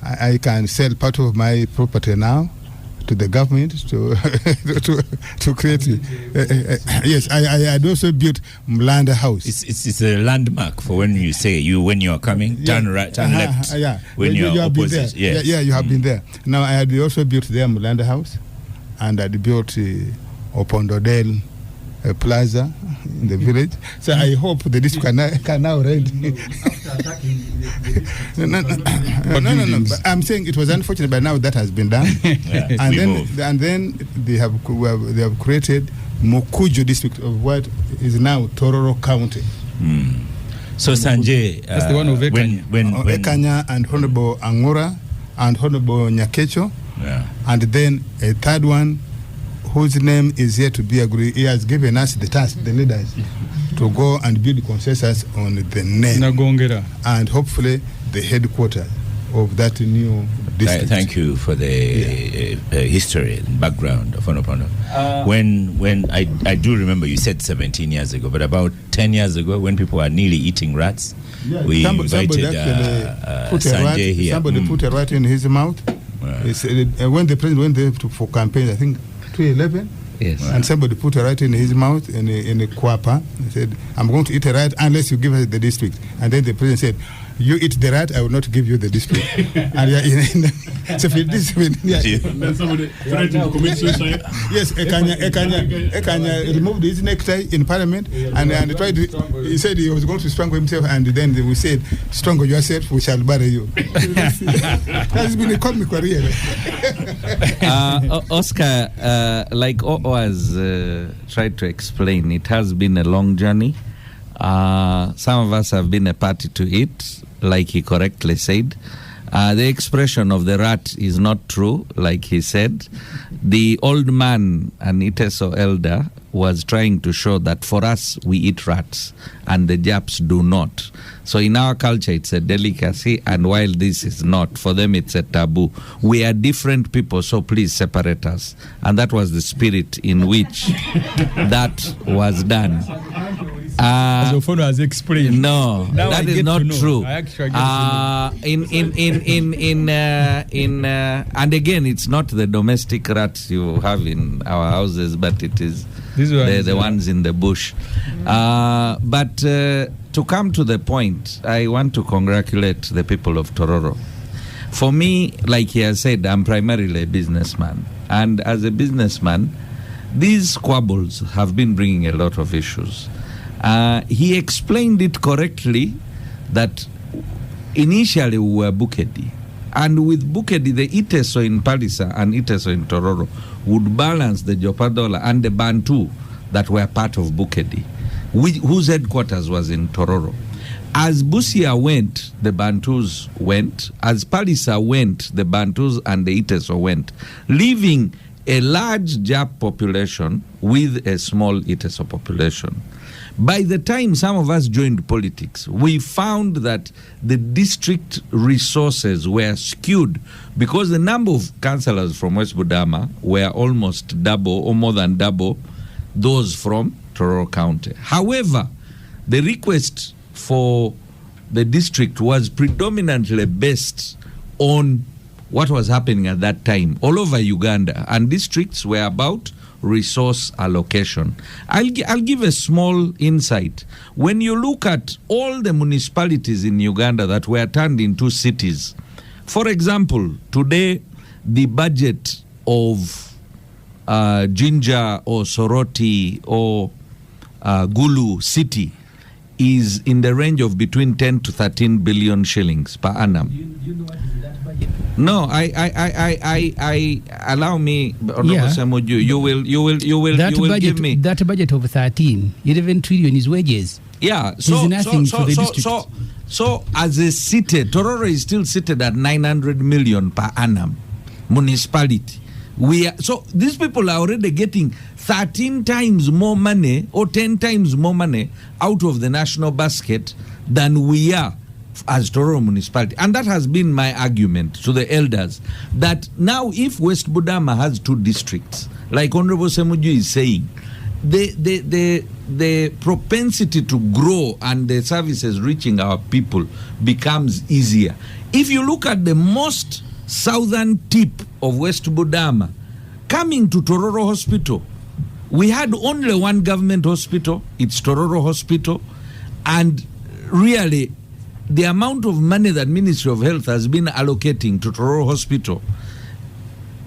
I can sell part of my property now to the government to create it. Yes, I had also built Mulanda House. It's a landmark for when you say when you are coming, turn right, turn left. Yeah, when you are opposite. Yes. Yeah, you have been there. Now I had also built there Mulanda House, and I built Opondodel Plaza in the village. So I hope the district can now rent. No. But I'm saying it was unfortunate, but now that has been done. and then they have created Mokuju district of what is now Tororo County. So Sanjay, that's the one of Ekanya and Honorable Angora and Honorable Nyakecho, and then a third one whose name is yet to be agreed. He has given us the task, the leaders, to go and build consensus on the name and hopefully the headquarters of that new district. Thank you for the history and background of Honopono. When I do remember you said 17 years ago, but about 10 years ago when people were nearly eating rats, we invited Sanjay here. Somebody put a rat in his mouth. When the president went there for campaign, I think 2011. Yes. And somebody put a rat in his mouth in a kwapa. He said, I'm going to eat a rat unless you give us the district. And then the president said, you eat the rat, I will not give you the district. And so for this, then somebody threatened to commit suicide. Yes, Ekanya removed his necktie in Parliament and tried to, he said he was going to strangle himself, and then we said, strangle yourself, we shall bury you. That has been a comic career. Oscar, like O has tried to explain, it has been a long journey. Some of us have been a party to it, like he correctly said. The expression of the rat is not true, like he said. The old man, an Iteso elder, was trying to show that for us, we eat rats, and the Japs do not. So in our culture, it's a delicacy, and while this is not, for them it's a taboo. We are different people, so please separate us. And that was the spirit in which that was done. As Ofono has explained. No, now that is not true. And again, it's not the domestic rats you have in our houses, but it is the ones in the bush. But to come to the point, I want to congratulate the people of Tororo. For me, like he has said, I'm primarily a businessman. And as a businessman, these squabbles have been bringing a lot of issues. He explained it correctly that initially we were Bukedi. And with Bukedi, the Iteso in Palisa and Iteso in Tororo would balance the Jopadola and the Bantu that were part of Bukedi, whose headquarters was in Tororo. As Busia went, the Bantus went. As Palisa went, the Bantus and the Iteso went, leaving a large Jap population with a small Iteso population. By the time some of us joined politics, we found that the district resources were skewed because the number of councillors from West Budama were almost double or more than double those from Tororo County. However, the request for the district was predominantly based on what was happening at that time all over Uganda, and districts were about resource allocation. I'll give a small insight. When you look at all the municipalities in Uganda that were turned into cities, for example, today the budget of Jinja or Soroti or Gulu city is in the range of between 10 to 13 billion shillings per annum. Do you know what is that budget? No, I allow me, Hon Ssemujju, you will give me that budget of 11 trillion is wages. Yeah, Is nothing for the district. So as a city, Tororo is still seated at 900 million per annum municipality. So these people are already getting 13 times more money or 10 times more money out of the national basket than we are as Tororo municipality. And that has been my argument to the elders, that now if West Budama has 2 districts, like Honorable Ssemujju is saying, the propensity to grow and the services reaching our people becomes easier. If you look at the most southern tip of West Budama, coming to Tororo Hospital, we had only one government hospital, it's Tororo Hospital, and really the amount of money that Ministry of Health has been allocating to Tororo Hospital,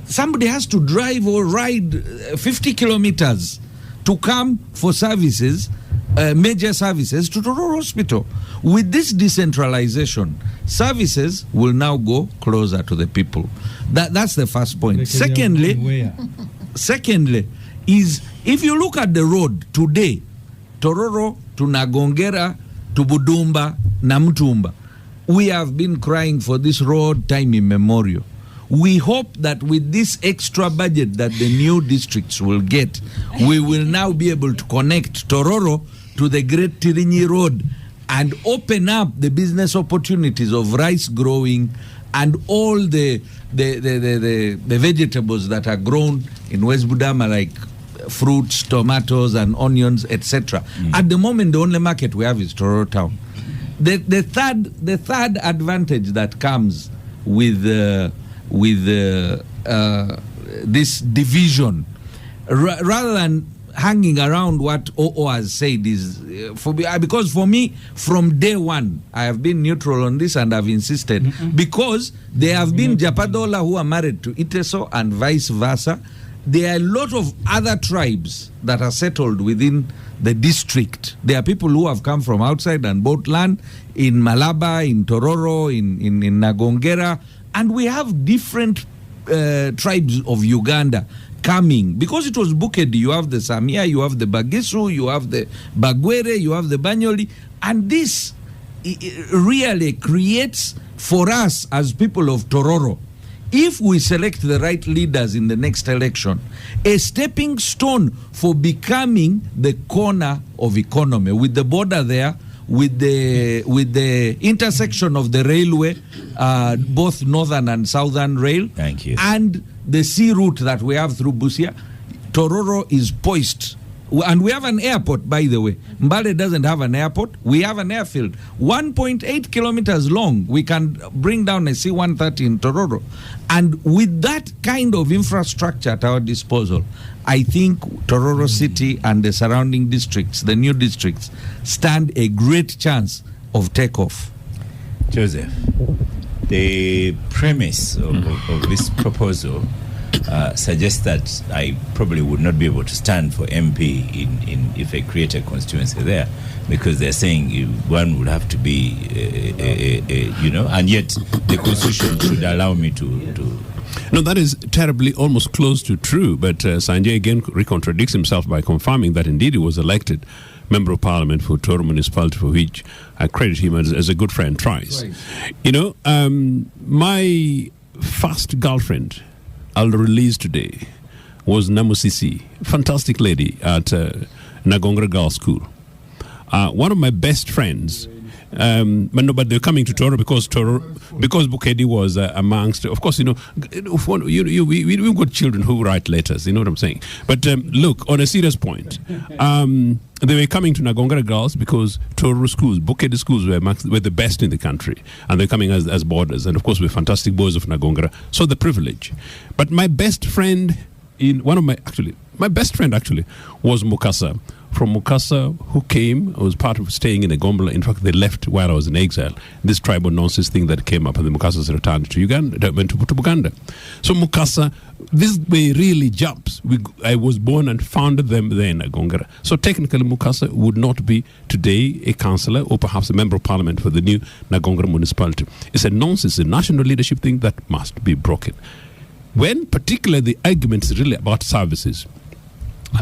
somebody has to drive or ride 50 kilometers to come for services, major services to Tororo Hospital. With this decentralization, services will now go closer to the people. That's the first point. Secondly, is if you look at the road today, Tororo to Nagongera to Budumba, Namtumba, we have been crying for this road time immemorial. We hope that with this extra budget that the new districts will get, we will now be able to connect Tororo to the Great Tirinyi Road and open up the business opportunities of rice growing and all the vegetables that are grown in West Budama, like fruits, tomatoes, and onions, etc. At the moment, the only market we have is Tororo town. The third advantage that comes with this division, rather than hanging around what OO has said, is because for me, from day one, I have been neutral on this and I've insisted, because there have been Japadola who are married to Iteso and vice versa. There are a lot of other tribes that are settled within the district. There are people who have come from outside and bought land in Malaba, in Tororo, in Nagongera, and we have different tribes of Uganda coming. Because it was Bukedi, you have the Samia, you have the Bagisu, you have the Bagwere, you have the Banyoli, and this really creates for us as people of Tororo, if we select the right leaders in the next election, a stepping stone for becoming the corner of economy, with the border there, with the intersection of the railway, both northern and southern rail. Thank you. And the sea route that we have through Busia. Tororo is poised. And we have an airport, by the way. Mbale doesn't have an airport. We have an airfield. 1.8 kilometers long. We can bring down a C-130 in Tororo. And with that kind of infrastructure at our disposal, I think Tororo City and the surrounding districts, the new districts, stand a great chance of takeoff. Joseph, the premise of this proposal suggests that I probably would not be able to stand for MP in if I create a constituency there, because they're saying one would have to be, and yet the constitution should allow me to. No, that is terribly almost close to true, but Sanjay again contradicts himself by confirming that indeed he was elected Member of Parliament for Tororo Municipality, for which I credit him as a good friend twice. Right. My first girlfriend I'll release today was Namusisi, fantastic lady at Nagongera Girls School. One of my best friends But they're coming to Toro because Bukedi was amongst. Of course, we've got children who write letters. You know what I'm saying? But look, on a serious point, they were coming to Nagongara girls because Toro schools, Bukedi schools were the best in the country, and they're coming as boarders. And of course, we're fantastic boys of Nagongara, so the privilege. But my best friend was Mukasa. From Mukasa, who came, was part of staying in a Gombola. In fact, they left while I was in exile. This tribal nonsense thing that came up, and the Mukasas returned to Uganda, went to Buganda. So Mukasa, this way really jumps. I was born and founded them there in Nagongara. So technically, Mukasa would not be today a councillor or perhaps a member of parliament for the new Nagongara municipality. It's a nonsense, a national leadership thing that must be broken. When particularly the argument is really about services, I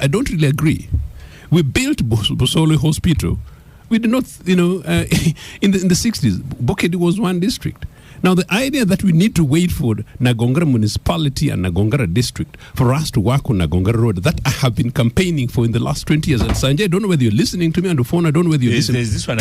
don't really agree. We built Bosolo Hospital. We did not, in the 60s, Bokedi was one district. Now, the idea that we need to wait for Nagongara municipality and Nagongara district for us to work on Nagongara road, that I have been campaigning for in the last 20 years. And Sanjay, I don't know whether you're listening to me on the phone. I don't know whether you're listening. There's this one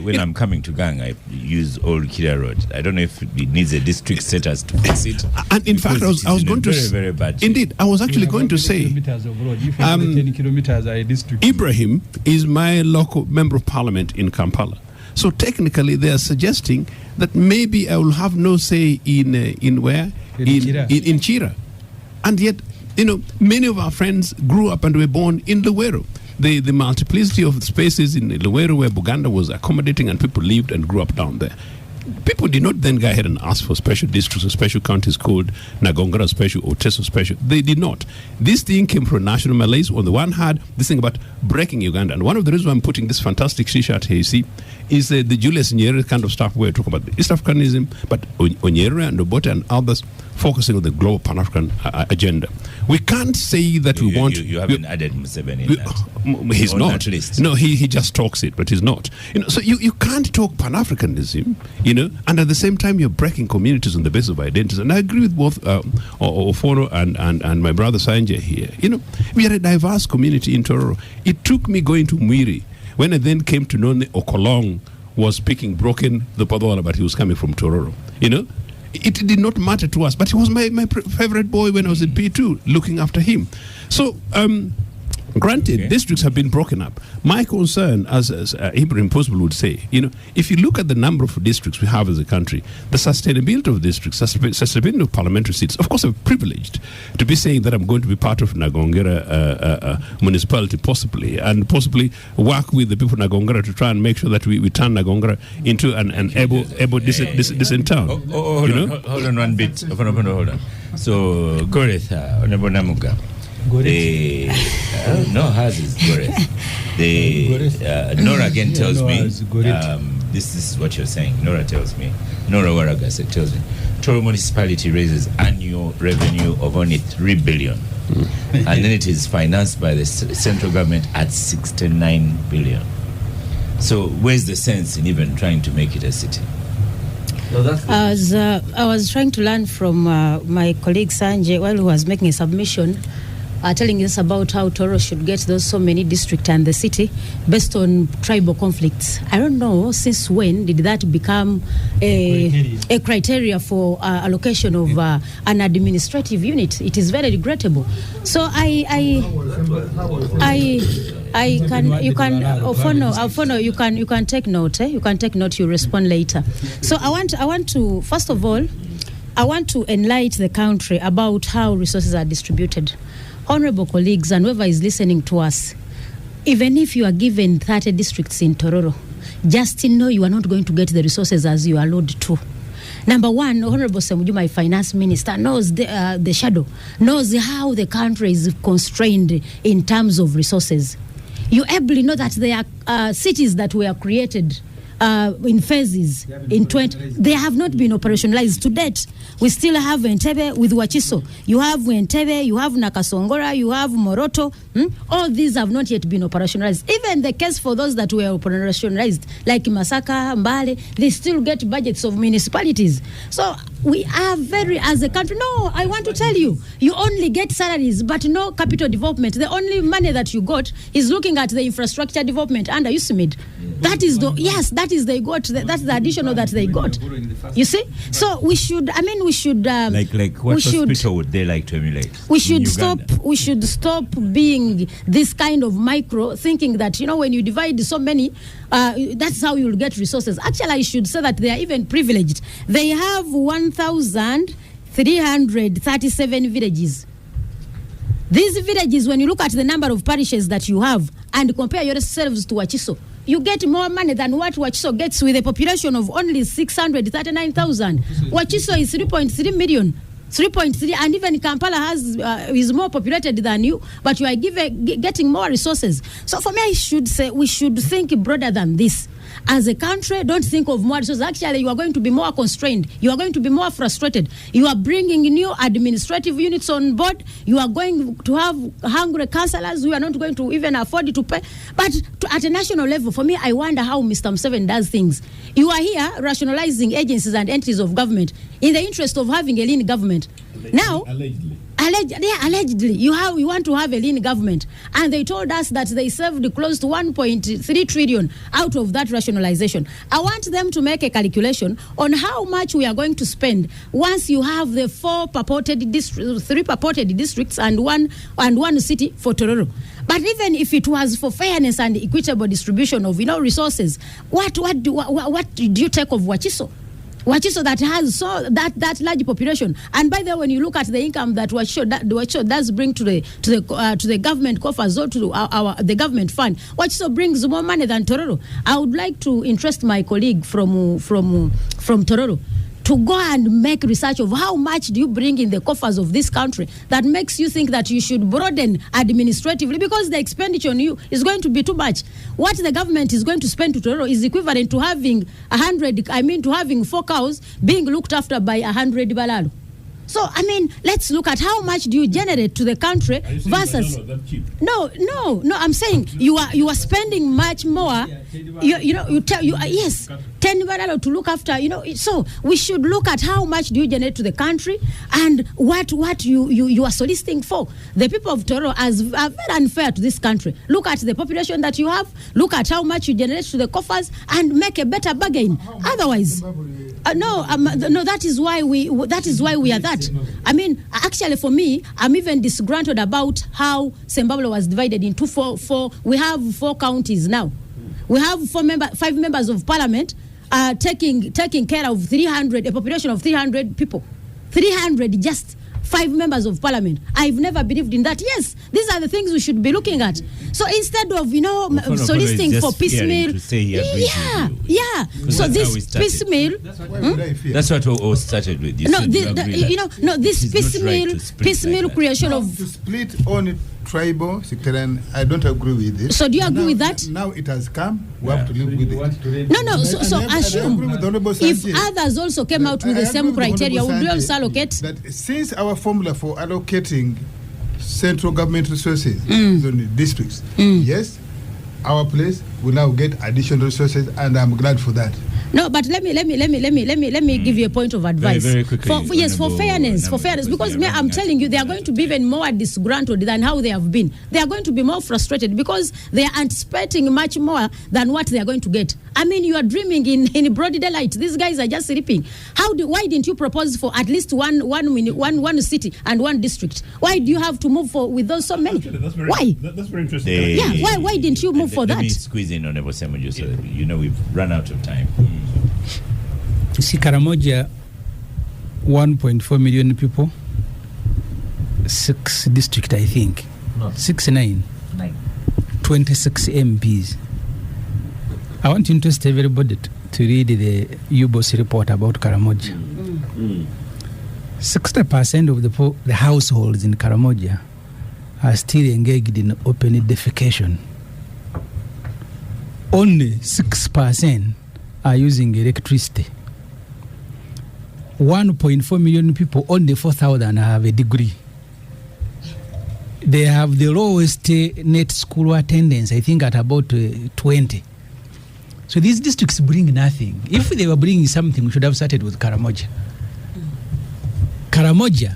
when I'm coming to Gang, I use Old Kira Road. I don't know if it needs a district status to fix it. And in fact, I was going to say, very bad. Indeed, I was actually going to say, 10 kilometers are a district. Ibrahim is my local member of parliament in Kampala. So technically, they are suggesting that maybe I will have no say in where? In Chira. And yet, many of our friends grew up and were born in Luwero. The multiplicity of spaces in Luwero where Buganda was accommodating and people lived and grew up down there. People did not then go ahead and ask for special districts or special counties called Nagongara special or Teso special. They did not. This thing came from national malaise. On the one hand, this thing about breaking Uganda. And one of the reasons why I'm putting this fantastic T-shirt here, you see, is the Julius Nyerere kind of stuff where we talk about the East Africanism, but Nyerere and Obote and others focusing on the global Pan-African agenda. We can't say that we want... You haven't added Museveni in that. He's not. No, he just talks it, but he's not. So you can't talk Pan-Africanism, and at the same time you're breaking communities on the basis of identities. And I agree with both Ofono and my brother Sanjay here. We are a diverse community in Tororo. It took me going to Mwiri when I then came to know Okolong was speaking broken the Padola, but he was coming from Tororo. It did not matter to us, but he was my favorite boy when I was in P2, looking after him. So, granted, districts have been broken up. My concern, as Ibrahim Possible would say, if you look at the number of districts we have as a country, the sustainability of districts, sustainability of parliamentary seats, of course I'm privileged to be saying that I'm going to be part of Nagongara municipality possibly, and possibly work with the people of Nagongara to try and make sure that we turn Nagongara into an able decent town. Hold on one bit. Hold on. So, Goreth, Honorable Namuga. No, hers is Goreth. Nora again tells me, this is what you're saying. Nora tells me, Nora Waragas tells me, Toro municipality raises annual revenue of only 3 billion. And then it is financed by the central government at 69 billion. So where's the sense in even trying to make it a city? I was trying to learn from my colleague Sanjay while he was making a submission, telling us about how Toro should get those so many districts and the city based on tribal conflicts. I don't know since when did that become a criteria for allocation of an administrative unit. It is very regrettable. So you can take note. You can take note. You respond later. So I want to first of all, I want to enlighten the country about how resources are distributed. Honorable colleagues and whoever is listening to us, even if you are given 30 districts in Tororo, just know you are not going to get the resources as you are allowed to. Number one, Honorable Ssemujju, my finance minister, knows the shadow, knows how the country is constrained in terms of resources. You ably know that there are cities that were created in phases in 20. They have not been operationalized to date. We still have Entebbe with Wachiso. You have Entebbe, you have Nakasongora, you have Moroto. All these have not yet been operationalized. Even the case for those that were operationalized, like Masaka, Mbale, they still get budgets of municipalities. So we are as a country, no, I want to tell you, you only get salaries, but no capital development. The only money that you got is looking at the infrastructure development under USMID. That is they got. That's the additional that they got. You see, so we should. I mean, we should. Like what hospital would they like to emulate? We should stop. We should stop being this kind of micro, thinking that when you divide so many, that's how you will get resources. Actually, I should say that they are even privileged. They have 1,337 villages. These villages, when you look at the number of parishes that you have and compare yourselves to Wachiso, you get more money than what Wachiso gets with a population of only 639,000. Wachiso is 3.3 million. 3.3, and even Kampala is more populated than you, but you are getting more resources. So for me, I should say we should think broader than this. As a country, don't think of more resources. Actually, you are going to be more constrained. You are going to be more frustrated. You are bringing new administrative units on board. You are going to have hungry councillors who are not going to even afford to pay. But at a national level, for me, I wonder how Mr. Museveni does things. You are here rationalizing agencies and entities of government in the interest of having a lean government. Now, allegedly, you want to have a lean government, and they told us that they saved close to 1.3 trillion out of that rationalization. I want them to make a calculation on how much we are going to spend once you have the 3 purported districts and one city for Tororo. But even if it was for fairness and equitable distribution of resources, what do you take of Wachiso? Wachiso that has that large population, and by the way, when you look at the income that Wachiso does bring to the government coffers or to the government fund, Wachiso brings more money than Tororo. I would like to interest my colleague from Tororo to go and make research of how much do you bring in the coffers of this country that makes you think that you should broaden administratively, because the expenditure on you is going to be too much. What the government is going to spend to Tororo is equivalent to having 4 cows being looked after by 100 balalo. So, let's look at how much do you generate to the country versus... No, I'm saying you are spending much more. Yes, 10 balalo to look after, So, we should look at how much do you generate to the country and what you are soliciting for. The people of Toro are very unfair to this country. Look at the population that you have, look at how much you generate to the coffers, and make a better bargain. Otherwise... that is why we are that. Actually, for me, I'm even disgruntled about how Zimbabwe was divided into four. We have 4 counties now. We have 5 members of parliament taking care of a population of 300 people. 300, just 5 members of parliament. I've never believed in that. Yes, these are the things we should be looking at. So instead of soliciting for piecemeal, So this piecemeal. That's what all started with. This piecemeal creation of to split on tribal sectarian. I don't agree with it. So do you agree with that? Now it has come. We have to live with it. No. So assume if others also came out with the same criteria, would you also allocate? That since our formula for allocating central government resources on the districts, yes, our place will now get additional resources, and I'm glad for that. No, but let me give you a point of advice. Very quickly, for fairness, because I'm telling you, they are going to be even more disgruntled than how they have been. They are going to be more frustrated because they are anticipating much more than what they are going to get. You are dreaming in broad daylight. These guys are just sleeping. Why didn't you propose for at least one city and 1 district? Why do you have to move with those so many? Why? That's very interesting. Why didn't you move for that? Let me squeeze in on Hon Ssemujju, so we've run out of time. You see, Karamoja, 1.4 million people, 6 district, I think. No. 9. 26 MPs. I want to interest everybody to read the UBOS report about Karamoja. 60% of the households in Karamoja are still engaged in open defecation. Only 6% are using electricity. 1.4 million people, only 4,000 have a degree. They have the lowest net school attendance, I think, at about 20. So these districts bring nothing. If they were bringing something, we should have started with Karamoja. Karamoja,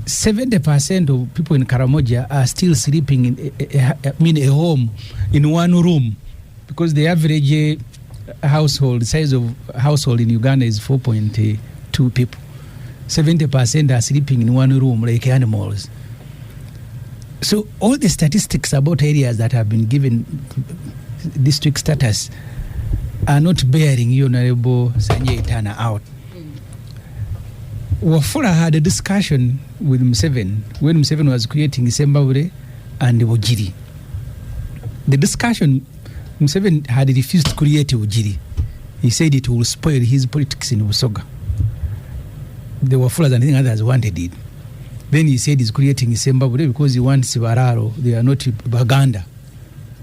70% of people in Karamoja are still sleeping in a home in 1 room because the average household size of household in Uganda is 4.2 people. 70% are sleeping in one room like animals. So all the statistics about areas that have been given district status are not bearing Honorable Sanjay Tana out. Wafula had a discussion with Museveni when Museveni was creating Ssemujju and Wojiri. The discussion, Museveni had refused to create Wojiri. He said it will spoil his politics in Busoga. The Wafulas and others wanted it. Then he said he's creating Ssemujju because he wants Bararo. They are not Baganda.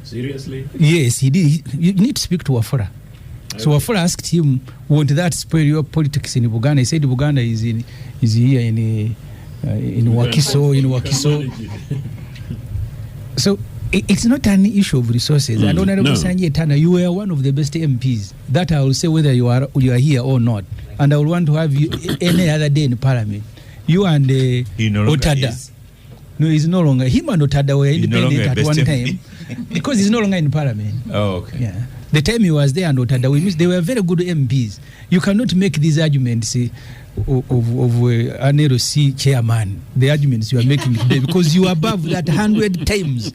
Seriously? Yes, he did. You need to speak to Wafula. So Wafula asked him, won't that spoil your politics in Buganda? He said Buganda is here in Wakiso. So it's not an issue of resources. I don't know, Sanjay Tana, you were one of the best MPs. That I will say whether you are here or not. And I will want to have you any other day in Parliament. You and Otada. No, he's no longer. Him and Otada were independent at one time because he's no longer in Parliament. Oh, okay. Yeah. The time he was there and Otada, they were very good MPs. You cannot make these arguments of an LC chairman, the arguments you are making today, because you are above that 100 times.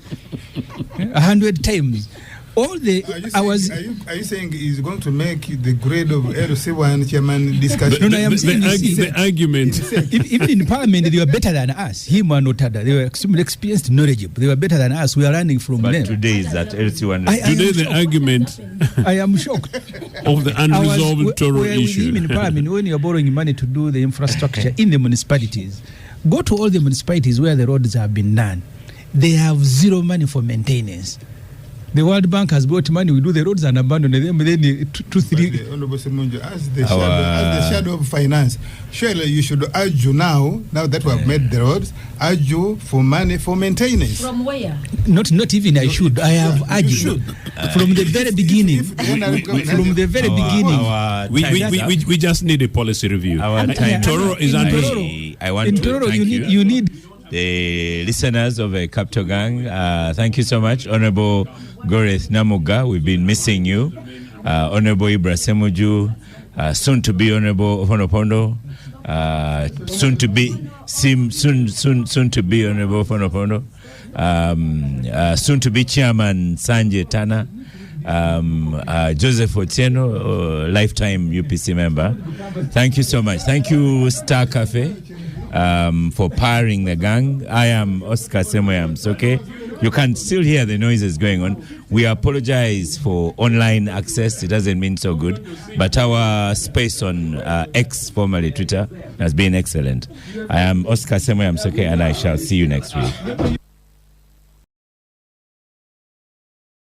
100 times. All the are you saying he's going to make the grade of LC1 chairman discussion? No, I am saying the argument. Even in Parliament, they were better than us. Him and Otada, they were extremely experienced, knowledgeable. They were better than us. We are learning from them. But today is that LC1. Today the argument. I am shocked of the unresolved Toro issue. Him in Parliament, when you are borrowing money to do the infrastructure in the municipalities, go to all the municipalities where the roads have been done. They have zero money for maintenance. The World Bank has brought money, we do the roads and abandon them. Then Honorable Ssemujju, as the shadow of finance, surely you should argue now that we have made the roads, argue for money for maintenance. From where? Not even I should. I have argued from the very beginning. From the very beginning. We just need a policy review. Toro is under. I want to thank you need the listeners of a Capital Gang. Thank you so much, Honorable Goreth Namuga. We've been missing you. Honorable Ibra Ssemujju, soon to be Honorable Fonopondo, soon to be Honorable Fonopondo, soon to be Chairman Sanjay Tana, Joseph Otieno, lifetime UPC member. Thank you so much. Thank you, Star Cafe, for powering the gang. I am Oscar Ssemujju. Okay, you can still hear the noises going on. We apologize for online access. It doesn't mean so good, but our space on X, formerly Twitter, has been excellent. I am Oscar Ssemujju, and I shall see you next week.